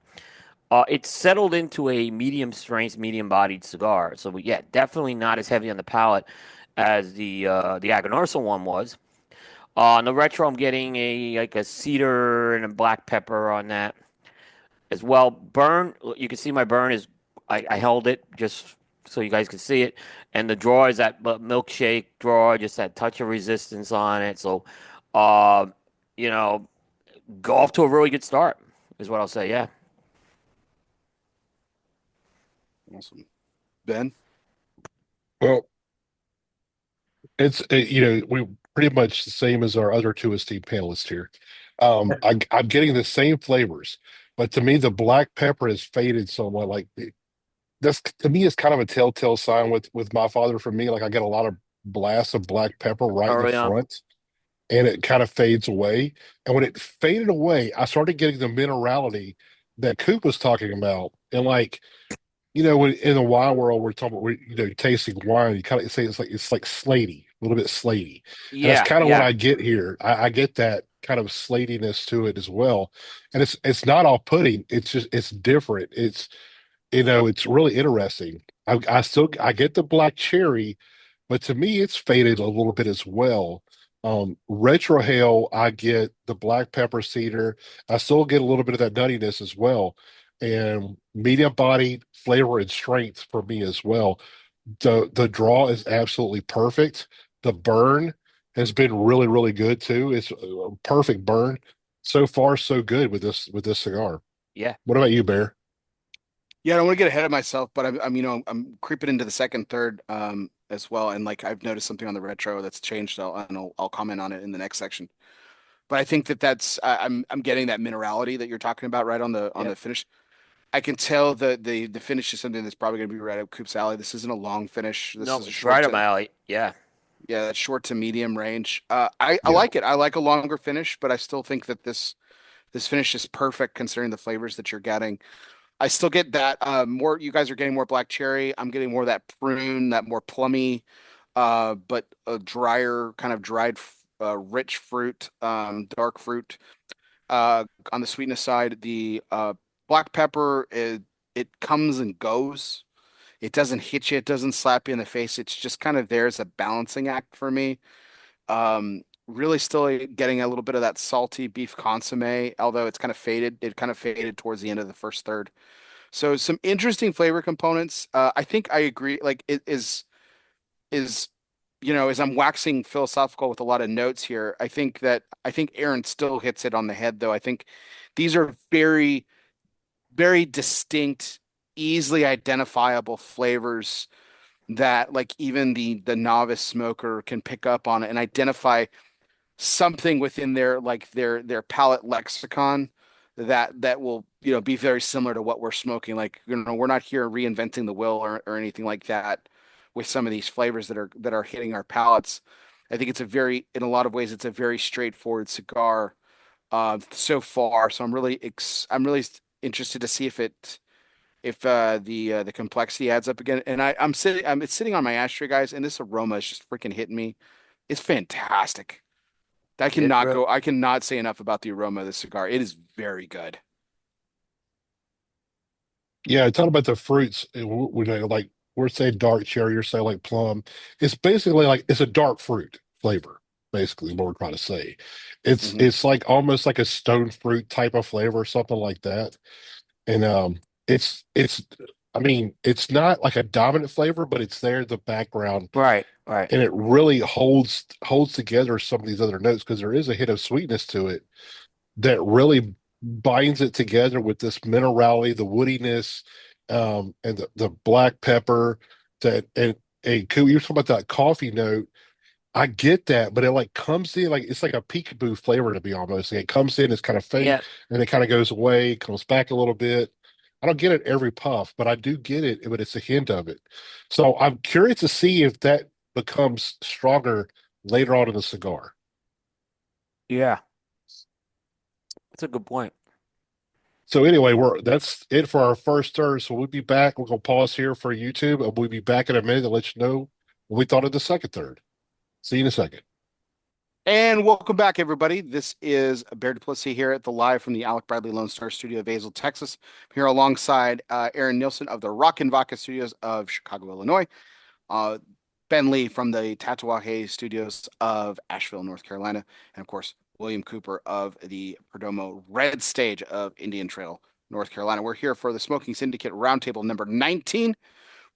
Speaker 2: It's settled into a medium strength, medium bodied cigar. So yeah, definitely not as heavy on the palate as the Aganrosa one was. On the retro, I'm getting a cedar and a black pepper on that as well. Burn, you can see my burn is I held it just so you guys can see it, and the draw is that milkshake draw, just that touch of resistance on it. So, uh, you know, go off to a really good start is what I'll say. Yeah.
Speaker 1: Awesome. Ben?
Speaker 3: Well, we pretty much the same as our other two esteemed panelists here. I'm getting the same flavors, but to me, the black pepper has faded somewhat. Like that's to me is kind of a telltale sign with my father. For me, like I get a lot of blasts of black pepper right in the
Speaker 2: Early on.
Speaker 3: front, and it kind of fades away. And when it faded away, I started getting the minerality that Coop was talking about, and like in the wine world, we're talking about tasting wine. You kind of say it's like slaty, a little bit slaty, and that's
Speaker 2: Yeah.
Speaker 3: kind of what
Speaker 2: Yeah.
Speaker 3: I get here. I get that kind of slatiness to it as well, and it's not all putting. It's just it's different. It's really interesting. I get the black cherry, but to me, it's faded a little bit as well. Retrohale, I get the black pepper cedar. I still get a little bit of that nuttiness as well, and medium body flavor and strength for me as well. The draw is absolutely perfect. The burn has been really really good too. It's a perfect burn. So far, so good with this cigar.
Speaker 2: Yeah.
Speaker 3: What about you, Bear?
Speaker 1: Yeah, I don't want to get ahead of myself, but I'm creeping into the second, third, as well. And like I've noticed something on the retro that's changed. I'll comment on it in the next section. But I think I'm getting that minerality that you're talking about right on
Speaker 2: Yeah.
Speaker 1: the finish. I can tell the finish is something that's probably going to be right up Coop's alley. This isn't a long finish. This
Speaker 2: No,
Speaker 1: is a
Speaker 2: it's
Speaker 1: short
Speaker 2: right up
Speaker 1: to
Speaker 2: my alley. Yeah.
Speaker 1: yeah, that's short to medium range. I
Speaker 3: Yeah.
Speaker 1: like it. I like a longer finish, but I still think that this finish is perfect considering the flavors that you're getting. I still get that more. You guys are getting more black cherry. I'm getting more of that prune, that more plummy, but a drier kind of dried, rich fruit, dark fruit. On the sweetness side, the black pepper it comes and goes. It doesn't hit you. It doesn't slap you in the face. It's just kind of there as a balancing act for me. Really still getting a little bit of that salty beef consomme, although it's kind of faded. It kind of faded towards the end of the first third. So some interesting flavor components. I think I agree. Like it is as I'm waxing philosophical with a lot of notes here, I think Aaron still hits it on the head though. I think these are very, very distinct, easily identifiable flavors that like even the novice smoker can pick up on it and identify something within their palate lexicon that will be very similar to what we're smoking. Like we're not here reinventing the wheel or anything like that with some of these flavors that are hitting our palates. I think in a lot of ways it's a very straightforward cigar so far. So I'm really interested to see if the complexity adds up again. And it's sitting on my ashtray, guys, and this aroma is just freaking hitting me. It's fantastic.
Speaker 2: It is real.
Speaker 1: I cannot say enough about the aroma of the cigar. It is very good.
Speaker 3: Yeah, talking about the fruits, like we're saying dark cherry, you're saying like plum. It's basically like it's a dark fruit flavor. basically what we're trying to say. It's
Speaker 1: Hmm.
Speaker 3: it's like almost like a stone fruit type of flavor or something like that. And it's I mean, it's not like a dominant flavor, but it's there in the background,
Speaker 2: Right, right.
Speaker 3: and it really holds together some of these other notes because there is a hit of sweetness to it that really binds it together with this minerality, the woodiness, and the black pepper that and Coop, you were talking about that coffee note. I get that, but it like comes in like it's like a peekaboo flavor to be almost. Like, it comes in, it's kind of faint,
Speaker 2: Yeah,
Speaker 3: and it kind of goes away, comes back a little bit. I don't get it every puff, but I do get it, but it's a hint of it. So I'm curious to see if that becomes stronger later on in the cigar.
Speaker 2: yeah. That's a good point.
Speaker 3: So anyway, we're that's it for our first third. So we'll be back. We're gonna pause here for YouTube, and we'll be back in a minute to let you know what we thought of the second third. See you in a second.
Speaker 1: And welcome back, everybody. This is Bear Duplessis here at the live from the Alec Bradley Lone Star Studio of Azle, Texas. I'm here alongside Aaron Nielsen of the Rock and Vodka Studios of Chicago, Illinois. Uh, Ben Lee from the Tatawahe Studios of Asheville, North Carolina, and of course William Cooper of the Perdomo Red Stage of Indian Trail, North Carolina. We're here for the Smoking Syndicate Roundtable number 19.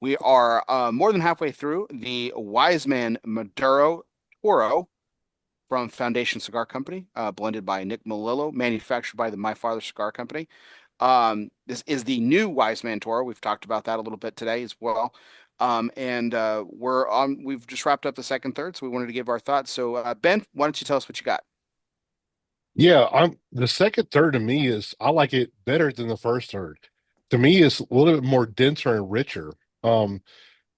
Speaker 1: We are more than halfway through the Wise Man Maduro Toro from Foundation Cigar Company, blended by Nick Melillo, manufactured by the My Father Cigar Company. This is the new Wise Man Toro. We've talked about that a little bit today as well. And we've just wrapped up the second third, so we wanted to give our thoughts. So, Ben, why don't you tell us what you got?
Speaker 3: Yeah, I'm the second third to me is I like it better than the first third. To me, it's a little bit more denser and richer. Um,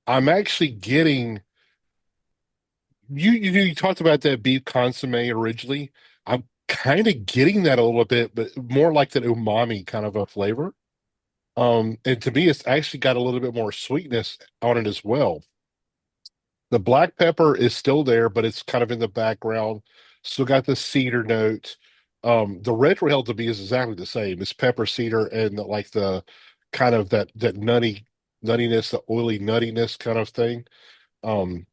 Speaker 3: I'm actually getting you talked about that beef consomme originally. I'm kind of getting that a little bit, but more like that umami kind of a flavor. And to me, it's actually got a little bit more sweetness on it as well. The black pepper is still there, but it's kind of in the background. Still got the cedar note. The red rail to me is exactly the same. It's pepper, cedar, and like the kind of that nuttiness, the oily nuttiness kind of thing. Um,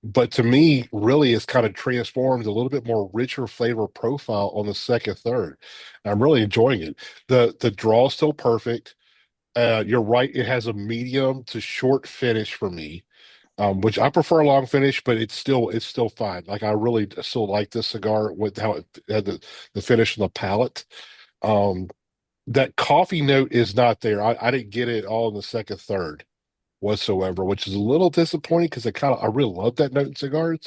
Speaker 3: but to me, really, it's kind of transformed a little bit more richer flavor profile on the second third. I'm really enjoying it. The draw is still perfect. You're right, it has a medium to short finish for me, which I prefer a long finish, but it's still fine. Like I really still like this cigar with how it had the finish on the palate. Um, that coffee note is not there. I didn't get it all in the second third whatsoever, which is a little disappointing because I really love that note in cigars.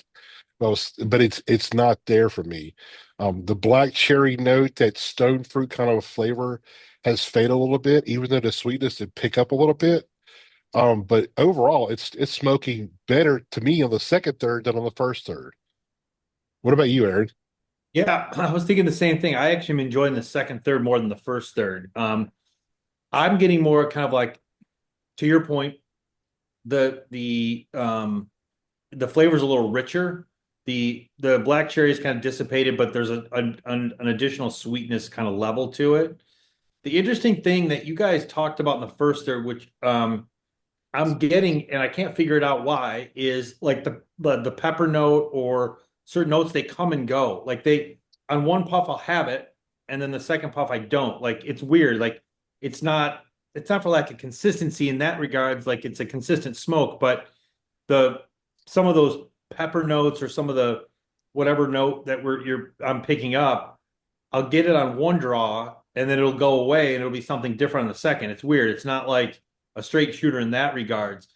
Speaker 3: But it's not there for me. The black cherry note, that stone fruit kind of flavor, has faded a little bit, even though the sweetness did pick up a little bit. But overall, it's smoking better to me on the second third than on the first third. What about you, Aaron?
Speaker 4: Yeah, I was thinking the same thing. I actually am enjoying the second third more than the first third. I'm getting more kind of like, to your point, the flavor's a little richer. The black cherry is kind of dissipated, but there's an additional sweetness kind of level to it. The interesting thing that you guys talked about in the first third, which I'm getting, and I can't figure it out why, is like the pepper note or certain notes, they come and go. Like they on one puff I'll have it, and then the second puff I don't. Like it's weird. Like it's not it's not for lack of consistency in that regards. Like it's a consistent smoke, but the some of those pepper notes or some of the whatever note that I'm picking up, I'll get it on one draw and then it'll go away and it'll be something different on the second. It's weird. It's not like a straight shooter in that regards.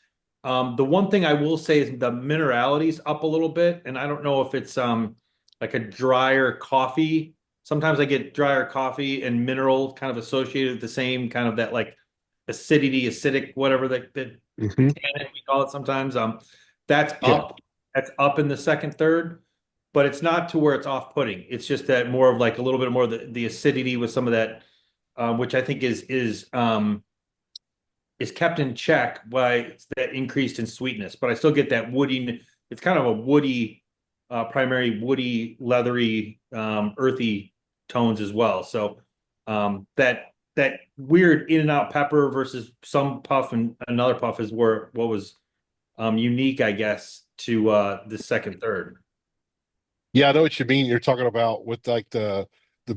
Speaker 4: The one thing I will say is the minerality's up a little bit, and I don't know if it's like a drier coffee. Sometimes I get drier coffee and mineral kind of associated with the same kind of that like acidity, acidic, whatever that
Speaker 3: Hmm.
Speaker 4: tannin we call it sometimes. That's
Speaker 3: Yeah,
Speaker 4: up. That's up in the second third, but it's not to where it's off-putting. It's just that more of like a little bit more of the acidity with some of that, which I think is kept in check by that increased in sweetness. But I still get that woody. It's kind of a woody, primary woody, leathery, earthy tones as well. So that weird in and out pepper versus some puff and another puff is where what was unique, I guess, to the second third.
Speaker 3: Yeah, I know what you mean. You're talking about with like the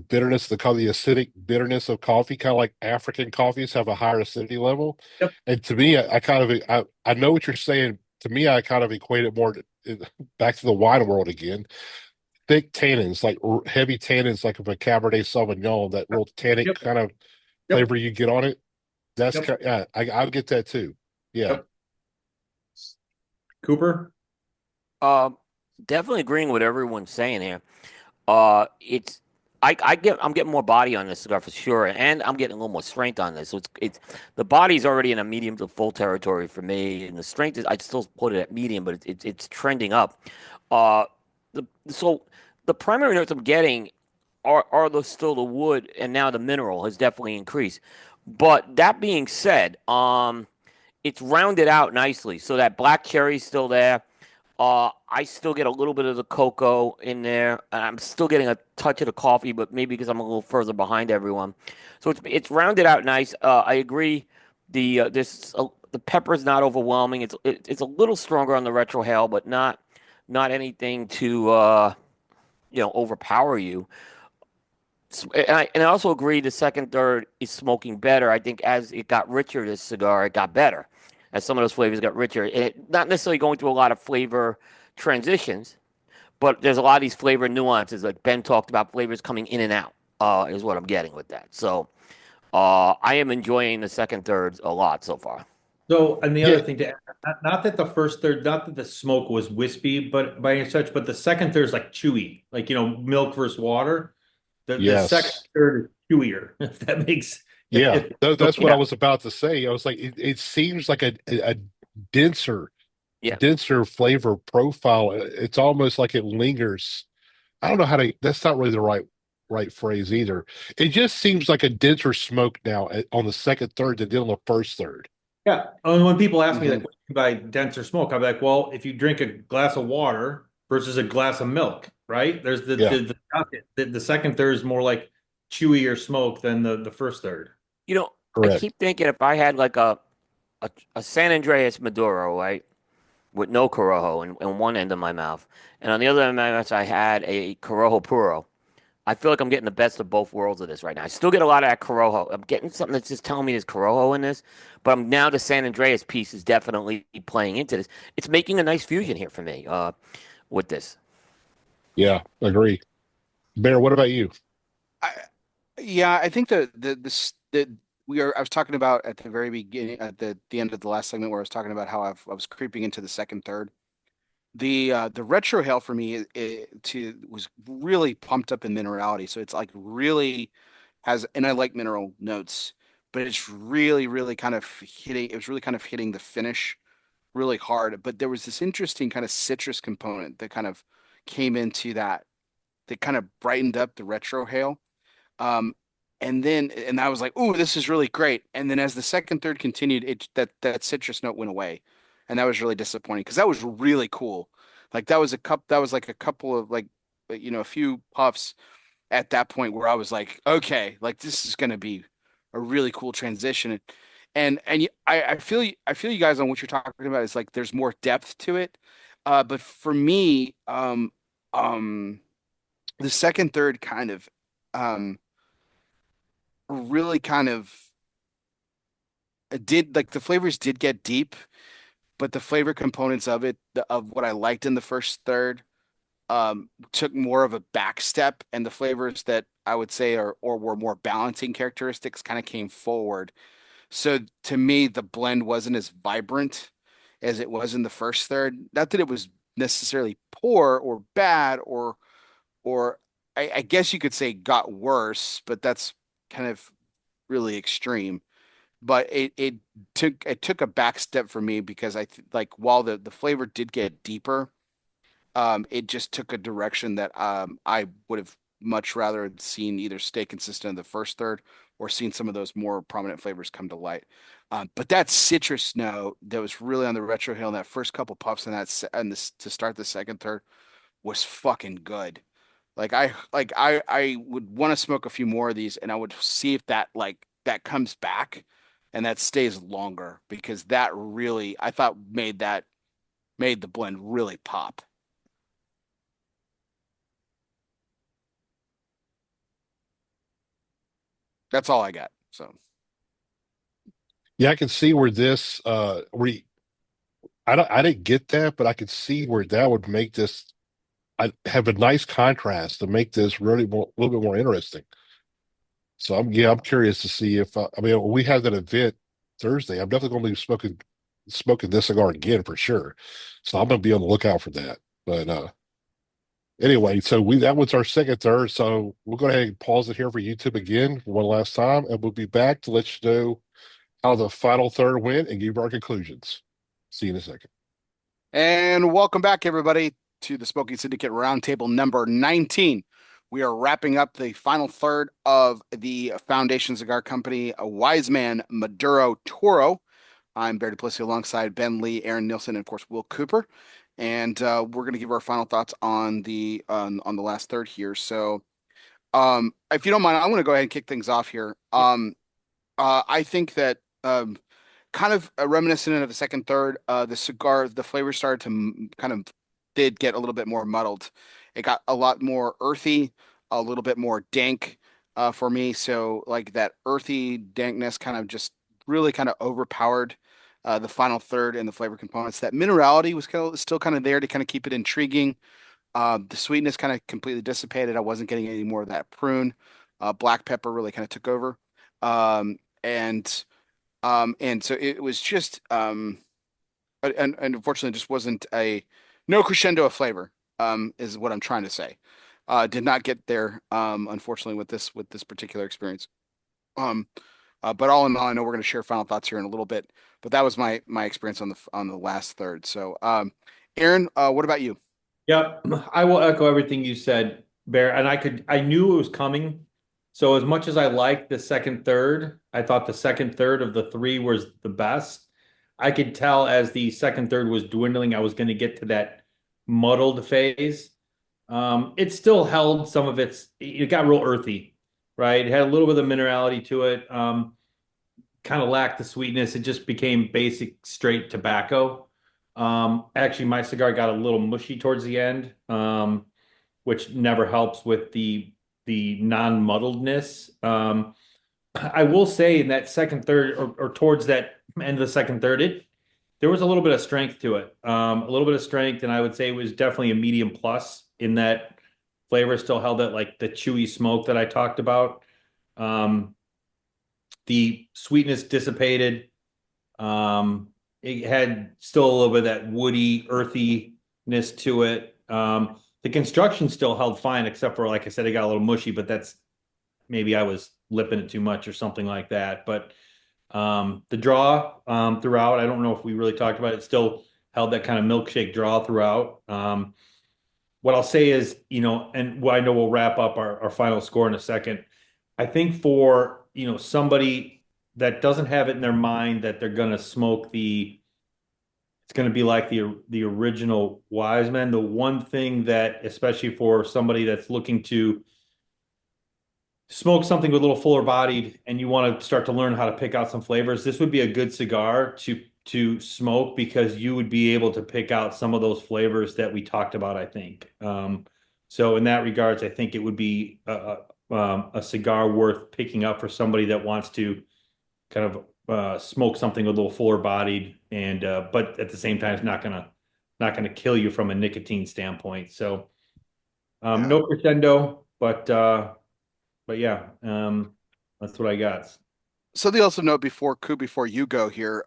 Speaker 3: bitterness, the acidic bitterness of coffee, kind of like African coffees have a higher acidity level.
Speaker 4: Yep.
Speaker 3: And to me, I kind of I know what you're saying. To me, I kind of equate it more back to the wine world again. Thick tannins, like heavy tannins, like of a Cabernet Sauvignon, that real tannic
Speaker 4: Yep.
Speaker 3: kind of
Speaker 4: Yep.
Speaker 3: flavor you get on it. That's
Speaker 4: Yep.
Speaker 3: kind yeah, I'll get that too. Yeah.
Speaker 4: Yep. Cooper.
Speaker 2: Uh, Definitely agreeing with everyone's saying here. It's I'm getting more body on this cigar for sure, and I'm getting a little more strength on this. So it's the body's already in a medium to full territory for me, and the strength is I'd still put it at medium, but it's trending up. Uh, so the primary notes I'm getting are still the wood, and now the mineral has definitely increased. But that being said, it's rounded out nicely, so that black cherry's still there. I still get a little bit of the cocoa in there. I'm still getting a touch of the coffee, but maybe because I'm a little further behind everyone. So it's rounded out nice. I agree. The pepper's not overwhelming. It's a little stronger on the retrohale, but not anything to overpower you. And I also agree the second third is smoking better. I think as it got richer, this cigar, it got better. As some of those flavors got richer. Not necessarily going through a lot of flavor transitions, but there's a lot of these flavor nuances. Like Ben talked about flavors coming in and out, is what I'm getting with that. So I am enjoying the second thirds a lot so far.
Speaker 4: So, and the
Speaker 3: Yeah.
Speaker 4: other thing to add, not that the first third, not that the smoke was wispy, but by any such, but the second third is like chewy, like milk versus water. The second
Speaker 3: Yes.
Speaker 4: third is chewier, if that makes
Speaker 3: Yeah.
Speaker 4: so,
Speaker 3: That's what I
Speaker 2: Yeah,
Speaker 3: was about to say. I was like, it seems like a denser
Speaker 2: yeah.
Speaker 3: denser flavor profile. It's almost like it lingers. I don't know how to. That's not really the right phrase either. It just seems like a denser smoke now on the second third than on the first third.
Speaker 4: yeah. And when people ask me
Speaker 1: Hmm.
Speaker 4: like, what do you mean by denser smoke? I'm like, well, if you drink a glass of water versus a glass of milk, right? There's
Speaker 3: Yeah,
Speaker 4: the second third is more like chewier smoke than the first third.
Speaker 2: I
Speaker 3: correct.
Speaker 2: keep thinking if I had like a San Andreas Maduro, right, with no Corojo in one end of my mouth, and on the other end of my mouth, I had a Corojo Puro. I feel like I'm getting the best of both worlds of this right now. I still get a lot of that Corojo. I'm getting something that's just telling me there's Corojo in this, but now the San Andreas piece is definitely playing into this. It's making a nice fusion here for me with this.
Speaker 3: Yeah, agree. Bear, what about you?
Speaker 1: I, yeah, I think the I was talking about at the very beginning at the end of the last segment where I was talking about how I was creeping into the second third. The retro hail for me was really pumped up in minerality. So it's like really has, and I like mineral notes, but it's really kind of hitting. It was really kind of hitting the finish really hard. But there was this interesting kind of citrus component that kind of came into that kind of brightened up the retro hail. Um, and I was like, "Ooh, this is really great." And then as the second third continued, that citrus note went away, and that was really disappointing because that was really cool. Like that was like a couple of a few puffs at that point where I was like, "Okay, like this is gonna be a really cool transition." I feel you guys on what you're talking about is like there's more depth to it. But for me, um, the second third kind of um really kind of did like the flavors did get deep, but the flavor components of it, of what I liked in the first third, took more of a back step, and the flavors that I would say are or were more balancing characteristics kind of came forward. So to me, the blend wasn't as vibrant as it was in the first third. Not that it was necessarily poor or bad or I guess you could say got worse, but that's kind of really extreme. But it took a back step for me because like while the flavor did get deeper, it just took a direction that I would have much rather seen either stay consistent in the first third or seen some of those more prominent flavors come to light. But that citrus note that was really on the retro hill in that first couple puffs and this to start the second third was fucking good. I would want to smoke a few more of these and I would see if that comes back and that stays longer because that really I thought made the blend really pop. That's all I got. So
Speaker 3: Yeah, I can see where this I didn't get that, but I could see where that would make this I have a nice contrast to make this really a little bit more interesting. So I'm curious to see if I mean we have that event Thursday. I'm definitely going to be smoking this cigar again for sure. So I'm going to be on the lookout for that. But anyway, so we that was our second third. So we'll go ahead and pause it here for YouTube again for one last time, and we'll be back to let you know how the final third went and give our conclusions. See you in a second.
Speaker 1: and welcome back, everybody, to the Smoking Syndicate Roundtable number 19. We are wrapping up the final third of the Foundation Cigar Company, a Wise Man Maduro Toro. I'm Barry Duplessis alongside Ben Lee, Aaron Nilsson, and of course Will Cooper. And we're going to give our final thoughts on the last third here. So, if you don't mind, I'm going to go ahead and kick things off here. I think that kind of reminiscent of the second third, the flavor started to kind of did get a little bit more muddled. It got a lot more earthy, a little bit more dank for me. So like that earthy dankness kind of just really kind of overpowered the final third and the flavor components. That minerality was still kind of there to kind of keep it intriguing. The sweetness kind of completely dissipated. I wasn't getting any more of that prune. Black pepper really kind of took over. Um, and and so it was just and unfortunately just wasn't a no crescendo of flavor, is what I'm trying to say. Did not get there, unfortunately, with this particular experience. Um, but all in all, I know we're going to share final thoughts here in a little bit. But that was my experience on the last third. So, Aaron, what about you?
Speaker 4: Yep, I will echo everything you said, Bear. And I knew it was coming. So as much as I liked the second third, I thought the second third of the three was the best. I could tell as the second third was dwindling, I was going to get to that muddled phase. It still held some of it got real earthy, right? It had a little bit of minerality to it. Kind of lacked the sweetness. It just became basic straight tobacco. Actually, my cigar got a little mushy towards the end, which never helps with the non-muddledness. I will say in that second third or towards that end of the second third, there was a little bit of strength to it. A little bit of strength, and I would say it was definitely a medium plus in that flavor still held that like the chewy smoke that I talked about. Um, the sweetness dissipated. It had still a little bit of that woody earthiness to it. The construction still held fine, except for, like I said, it got a little mushy, but that's maybe I was lipping it too much or something like that. But the draw throughout, I don't know if we really talked about it, still held that kind of milkshake draw throughout. What I'll say is, and I know we'll wrap up our final score in a second. I think for, somebody that doesn't have it in their mind that they're going to smoke it's going to be like the original Wise Man. The one thing that, especially for somebody that's looking to smoke something with a little fuller bodied and you want to start to learn how to pick out some flavors, this would be a good cigar to smoke because you would be able to pick out some of those flavors that we talked about, I think. So in that regards, I think it would be a cigar worth picking up for somebody that wants to kind of smoke something a little fuller bodied and but at the same time it's not gonna kill you from a nicotine standpoint. So
Speaker 1: Yeah.
Speaker 4: no crescendo, but yeah, that's what I got.
Speaker 1: So the also note before you go here,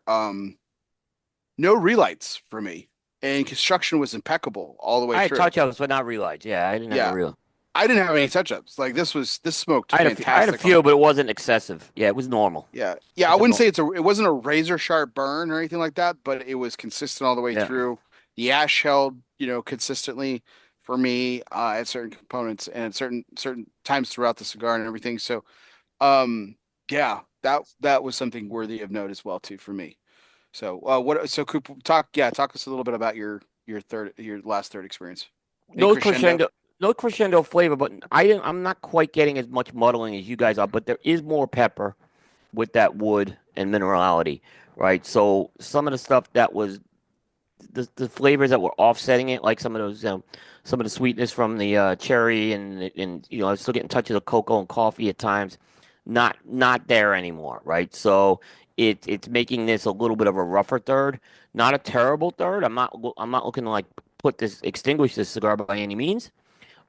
Speaker 1: no relights for me, and construction was impeccable all the way
Speaker 2: I had
Speaker 1: through.
Speaker 2: touch-ups, but not relights. Yeah, I didn't have a
Speaker 1: Yeah,
Speaker 2: real.
Speaker 1: I didn't have any touch-ups. Like this smoked
Speaker 2: I had a
Speaker 1: fantastic on.
Speaker 2: few, but it wasn't excessive. Yeah, it was normal.
Speaker 1: Yeah, yeah. I
Speaker 2: It's a
Speaker 1: wouldn't
Speaker 2: no.
Speaker 1: say it wasn't a razor sharp burn or anything like that, but it was consistent all the way
Speaker 2: Yeah.
Speaker 1: through. The ash held, consistently for me at certain components and at certain times throughout the cigar and everything. So, yeah, that was something worthy of note as well too for me. So, Coop, talk us a little bit about your last third experience. Any
Speaker 2: No
Speaker 1: crescendo?
Speaker 2: crescendo, no crescendo flavor, but I'm not quite getting as much muddling as you guys are, but there is more pepper with that wood and minerality, right? So some of the stuff that was the flavors that were offsetting it, like some of the sweetness from the cherry and I was still getting touches of cocoa and coffee at times. not there anymore, right? So it's making this a little bit of a rougher third, not a terrible third. I'm not looking to like put this extinguish this cigar by any means.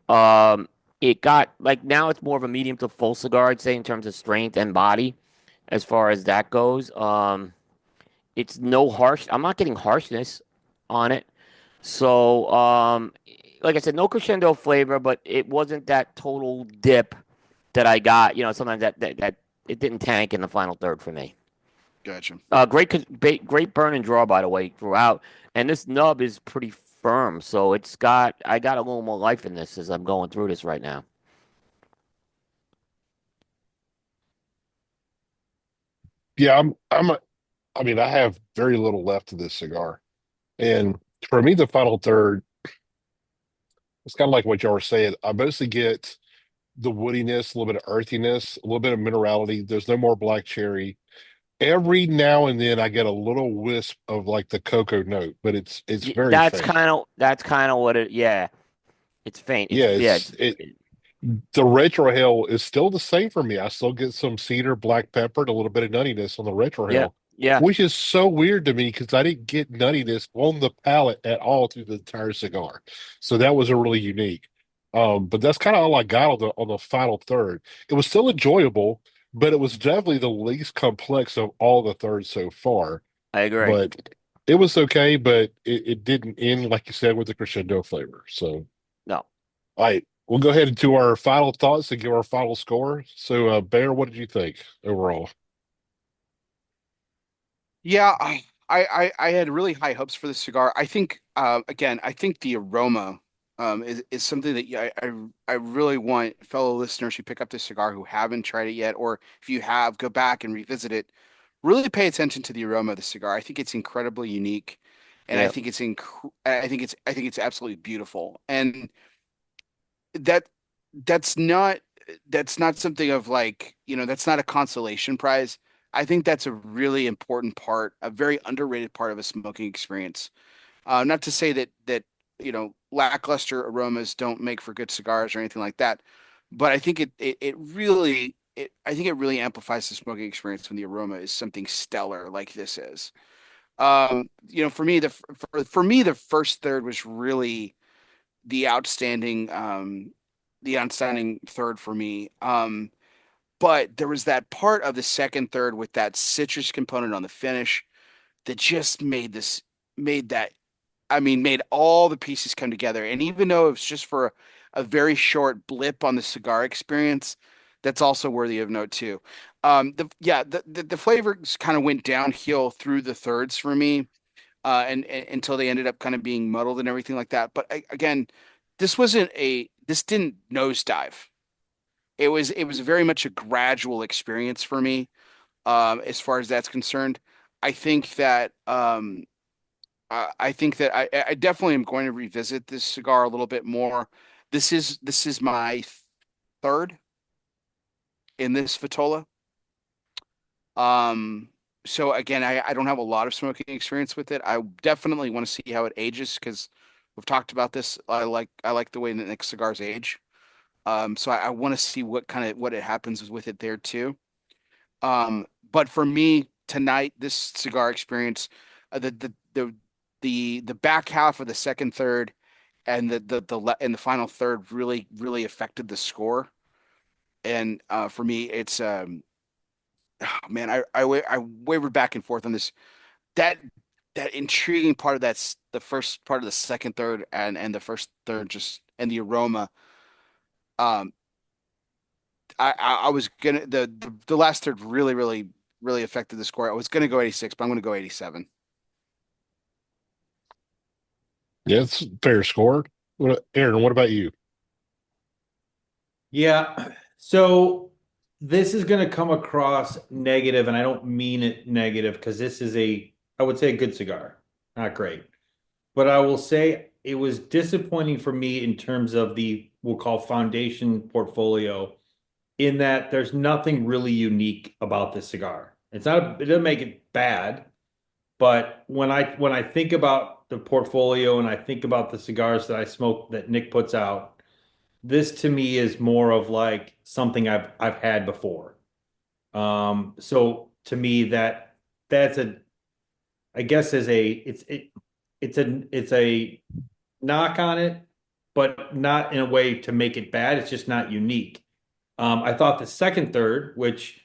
Speaker 2: Um, it got like now it's more of a medium to full cigar, I'd say, in terms of strength and body, as far as that goes. It's no harsh. I'm not getting harshness on it. So, like I said, no crescendo flavor, but it wasn't that total dip that I got. Sometimes that it didn't tank in the final third for me.
Speaker 1: Gotcha.
Speaker 2: Great burn and draw, by the way, throughout. And this nub is pretty firm, so I got a little more life in this as I'm going through this right now.
Speaker 3: Yeah, I mean, I have very little left of this cigar. And for me, the final third, it's kind of like what y'all were saying. I mostly get the woodiness, a little bit of earthiness, a little bit of minerality. There's no more black cherry. Every now and then I get a little wisp of like the cocoa note, but it's very faint.
Speaker 2: That's kind of what it. Yeah, it's faint.
Speaker 3: Yeah,
Speaker 2: Yeah,
Speaker 3: the retrohale is still the same for me. I still get some cedar, black pepper, and a little bit of nuttiness on the
Speaker 2: yeah,
Speaker 3: retrohale,
Speaker 2: yeah.
Speaker 3: which is so weird to me because I didn't get nuttiness on the palate at all through the entire cigar. So that was a really unique. But that's kind of all I got on the final third. It was still enjoyable, but it was definitely the least complex of all the thirds so far.
Speaker 2: I agree.
Speaker 3: But it was okay, but it didn't end, like you said, with the crescendo flavor. So.
Speaker 2: No.
Speaker 3: All right, we'll go ahead into our final thoughts and give our final score. So, Bear, what did you think overall?
Speaker 1: Yeah, I had really high hopes for this cigar. I think again, I think the aroma is something that I really want fellow listeners who pick up this cigar who haven't tried it yet, or if you have, go back and revisit it. Really pay attention to the aroma of the cigar. I think it's incredibly unique, and
Speaker 2: Yeah,
Speaker 1: I think it's absolutely beautiful. And that that's not that's not something of like, that's not a consolation prize. I think that's a really important part, a very underrated part of a smoking experience. Not to say lackluster aromas don't make for good cigars or anything like that, but I think I think it really amplifies the smoking experience when the aroma is something stellar like this is. For me, the first third was really the outstanding the outstanding third for me. But there was that part of the second third with that citrus component on the finish that just made that made all the pieces come together. And even though it was just for a very short blip on the cigar experience, that's also worthy of note too. The flavors kind of went downhill through the thirds for me, and until they ended up kind of being muddled and everything like that. But again, this didn't nosedive. It was very much a gradual experience for me, as far as that's concerned. I think that I think that I definitely am going to revisit this cigar a little bit more. This is my third in this Vitola. Um, so again, I don't have a lot of smoking experience with it. I definitely want to see how it ages because we've talked about this. I like the way that Nick cigars age. So I want to see what it happens with it there too. But for me tonight, this cigar experience, the back half of the second third and the final third really affected the score. And for me, it's oh, man, I wavered back and forth on this. That that intriguing part of that's the first part of the second third and the first third just and the aroma. Um, I was gonna the last third really affected the score. I was gonna go 86, but I'm gonna go 87.
Speaker 3: Yeah, it's a fair score. Aaron, what about you?
Speaker 4: Yeah. So this is going to come across negative, and I don't mean it negative because this is I would say a good cigar, not great. But I will say it was disappointing for me in terms of we'll call foundation portfolio, in that there's nothing really unique about this cigar. It doesn't make it bad, but when I think about the portfolio and I think about the cigars that I smoke that Nick puts out, this to me is more of like something I've had before. So to me, that's a I guess is a it's a knock on it, but not in a way to make it bad. It's just not unique. I thought the second third, which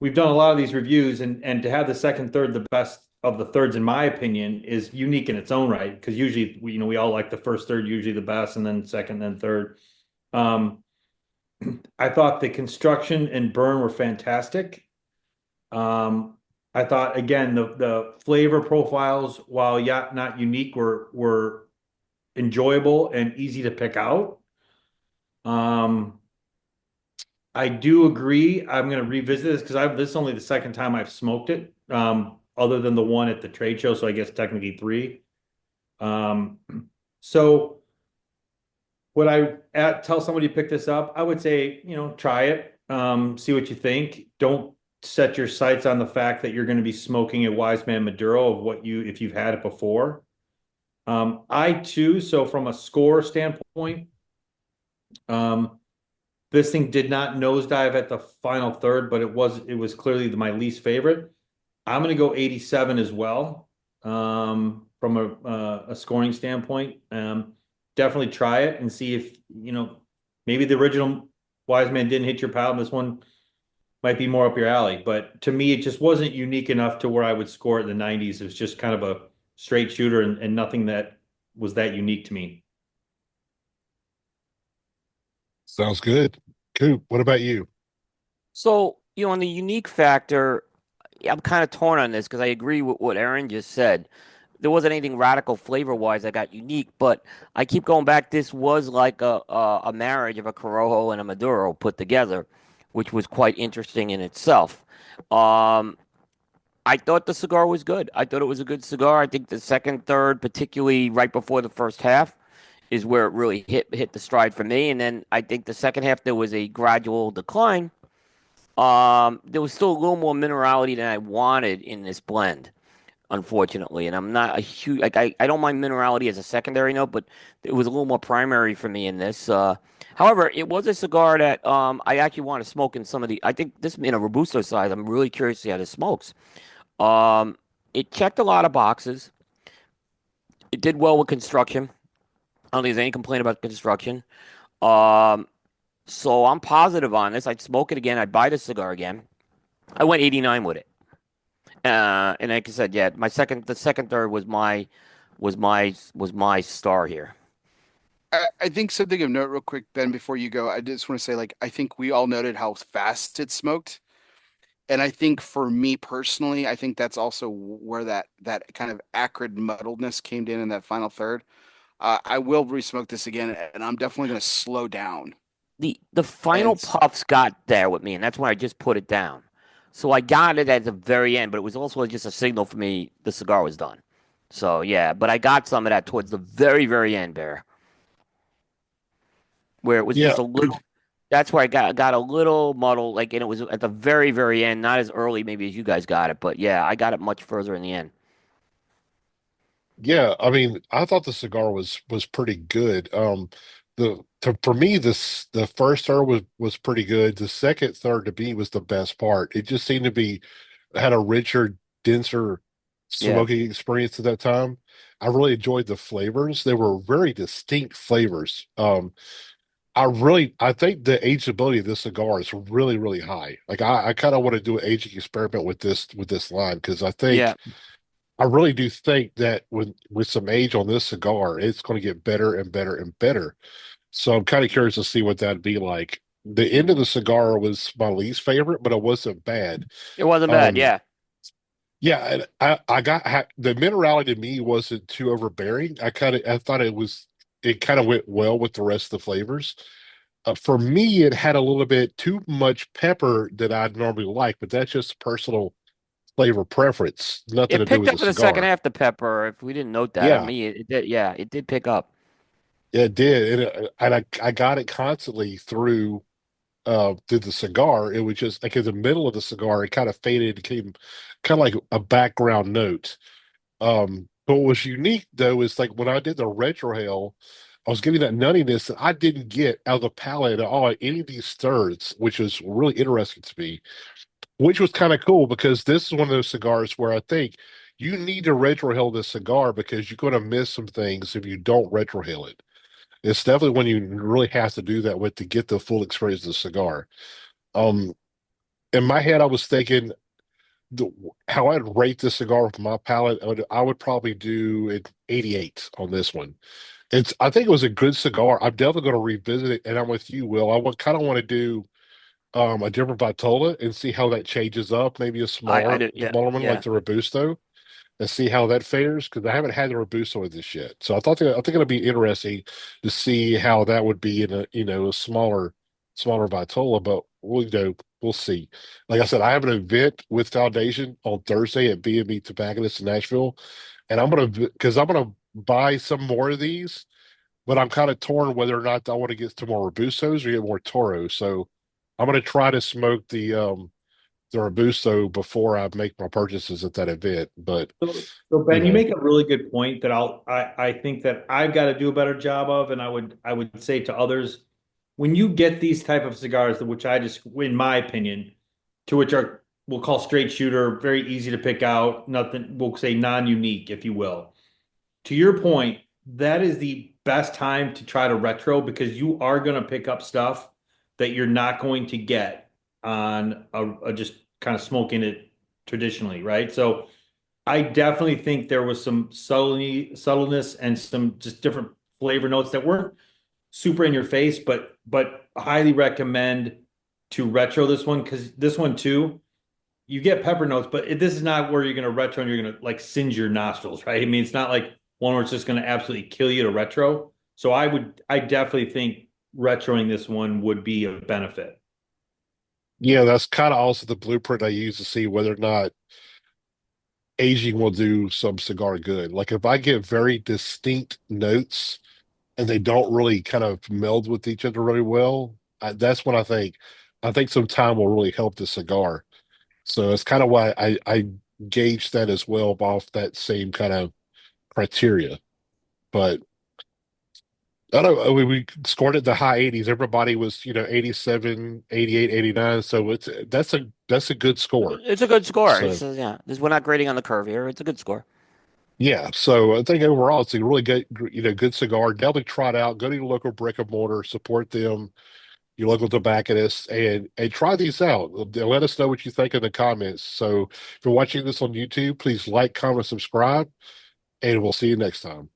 Speaker 4: we've done a lot of these reviews, and to have the second third the best of the thirds, in my opinion, is unique in its own right. Because usually, we all like the first third, usually the best, and then second, then third. Um, I thought the construction and burn were fantastic. Um, I thought again the flavor profiles, while yeah, not unique, were enjoyable and easy to pick out. Um, I do agree. I'm going to revisit this because this is only the second time I've smoked it, other than the one at the trade show. So I guess technically three. Um, so would tell somebody to pick this up? I would say, try it, see what you think. Don't set your sights on the fact that you're going to be smoking a Wise Man Maduro of if you've had it before. I too, so from a score standpoint, um, this thing did not nosedive at the final third, but it was clearly my least favorite. I'm going to go 87 as well, from a scoring standpoint. Definitely try it and see if, maybe the original Wise Man didn't hit your palate. This one might be more up your alley. But to me, it just wasn't unique enough to where I would score it in the 90s. It was just kind of a straight shooter and nothing that was that unique to me.
Speaker 3: Sounds good. Coop, what about you?
Speaker 2: So, on the unique factor, I'm kind of torn on this because I agree with what Aaron just said. There wasn't anything radical flavor wise that got unique, but I keep going back. This was like a marriage of a Corojo and a Maduro put together, which was quite interesting in itself. Um, I thought the cigar was good. I thought it was a good cigar. I think the second, third, particularly right before the first half, is where it really hit the stride for me. And then I think the second half there was a gradual decline. There was still a little more minerality than I wanted in this blend, unfortunately. And I'm not a huge like I don't mind minerality as a secondary note, but it was a little more primary for me in this. However, it was a cigar that I actually want to smoke in some of the. I think this in a robusto size. I'm really curious to see how this smokes. Um, it checked a lot of boxes. It did well with construction. I don't think there's any complaint about construction. Um, so I'm positive on this. I'd smoke it again. I'd buy the cigar again. I went 89 with it. And like I said, yeah, the second third was my star here.
Speaker 1: I think something of note, real quick, Ben, before you go, I just want to say, like, I think we all noted how fast it smoked. And I think for me personally, I think that's also where that kind of acrid muddledness came in that final third. I will re-smoke this again, and I'm definitely going to slow down.
Speaker 2: The
Speaker 1: And
Speaker 2: final puffs got there with me, and that's when I just put it down. So I got it at the very end, but it was also just a signal for me the cigar was done. So yeah, but I got some of that towards the very, very end, Bear, where it was
Speaker 3: Yeah,
Speaker 2: just a little. That's where I got a little muddled, like, and it was at the very, very end, not as early maybe as you guys got it, but yeah, I got it much further in the end.
Speaker 3: yeah. I mean, I thought the cigar was pretty good. For me, the first third was pretty good. The second third to me was the best part. It just seemed to be had a richer, denser
Speaker 2: Yeah,
Speaker 3: smoking experience at that time. I really enjoyed the flavors. They were very distinct flavors. I think the ageability of this cigar is really, really high. Like I kind of want to do an aging experiment with this line because
Speaker 2: yeah.
Speaker 3: I really do think that with some age on this cigar, it's going to get better and better and better. So I'm kind of curious to see what that'd be like. The end of the cigar was my least favorite, but it wasn't bad.
Speaker 2: It wasn't bad.
Speaker 3: Um,
Speaker 2: Yeah,
Speaker 3: yeah, and the minerality to me wasn't too overbearing. I thought it kind of went well with the rest of the flavors. For me, it had a little bit too much pepper that I'd normally like, but that's just personal flavor preference. Nothing
Speaker 2: it
Speaker 3: to do
Speaker 2: picked
Speaker 3: with the
Speaker 2: up in the second
Speaker 3: cigar.
Speaker 2: half. The pepper, if we didn't note that, I
Speaker 3: Yeah,
Speaker 2: mean, it did. Yeah, it did pick up.
Speaker 3: it did, and I got it constantly through the cigar. It was just like in the middle of the cigar, it kind of faded, became kind of like a background note. But what was unique though is like when I did the retrohale, I was getting that nuttiness that I didn't get out of the palate at all at any of these thirds, which was really interesting to me. which was kind of cool because this is one of those cigars where I think you need to retrohale this cigar because you're going to miss some things if you don't retrohale it. It's definitely when you really have to do that with to get the full experience of the cigar. Um, in my head, I was thinking the, how I'd rate this cigar with my palate. I would probably do it 88 on this one. I think it was a good cigar. I'm definitely going to revisit it, and I'm with you, Will. I would kind of want to do a different Vitola and see how that changes up. Maybe a
Speaker 2: I
Speaker 3: smaller,
Speaker 2: do, yeah,
Speaker 3: smaller one like
Speaker 2: yeah.
Speaker 3: the Robusto, and see how that fares because I haven't had the Robusto with this yet. So I think it'll be interesting to see how that would be in a smaller Vitola. But we'll see. Like I said, I have an event with Foundation on Thursday at B&B Tobacconists in Nashville, and I'm gonna buy some more of these. But I'm kind of torn whether or not I want to get to more Robustos or get more Toros. So I'm going to try to smoke the Robusto before I make my purchases at that event. But
Speaker 4: So
Speaker 3: you
Speaker 4: Ben, you
Speaker 3: know,
Speaker 4: make a really good point that I think that I've got to do a better job of, and I would say to others, when you get these type of cigars, which I just, in my opinion, to which are we'll call straight shooter, very easy to pick out, nothing, we'll say non-unique, if you will. To your point, that is the best time to try to retro because you are going to pick up stuff that you're not going to get on a just kind of smoking it traditionally, right? So I definitely think there was some subtleness and some just different flavor notes that weren't super in your face, but highly recommend to retro this one because this one too, you get pepper notes, but this is not where you're gonna retro and you're gonna like singe your nostrils, right? I mean, it's not like one where it's just gonna absolutely kill you to retro. So I definitely think retroing this one would be a benefit.
Speaker 3: yeah, that's kind of also the blueprint I use to see whether or not aging will do some cigar good. Like if I get very distinct notes and they don't really kind of meld with each other really well, that's when I think some time will really help the cigar. So it's kind of why I gauge that as well off that same kind of criteria. But I don't know. We scored at the high 80s. Everybody was, 87, 88, 89. So that's a good score.
Speaker 2: It's a good score.
Speaker 3: So
Speaker 2: Yeah, we're not grading on the curve here. It's a good score.
Speaker 3: yeah. So I think overall it's a really good, good cigar. Definitely try it out. Go to your local brick and mortar, support them, your local tobacconists, and try these out. Let us know what you think in the comments. So if you're watching this on YouTube, please like, comment, subscribe, and we'll see you next time.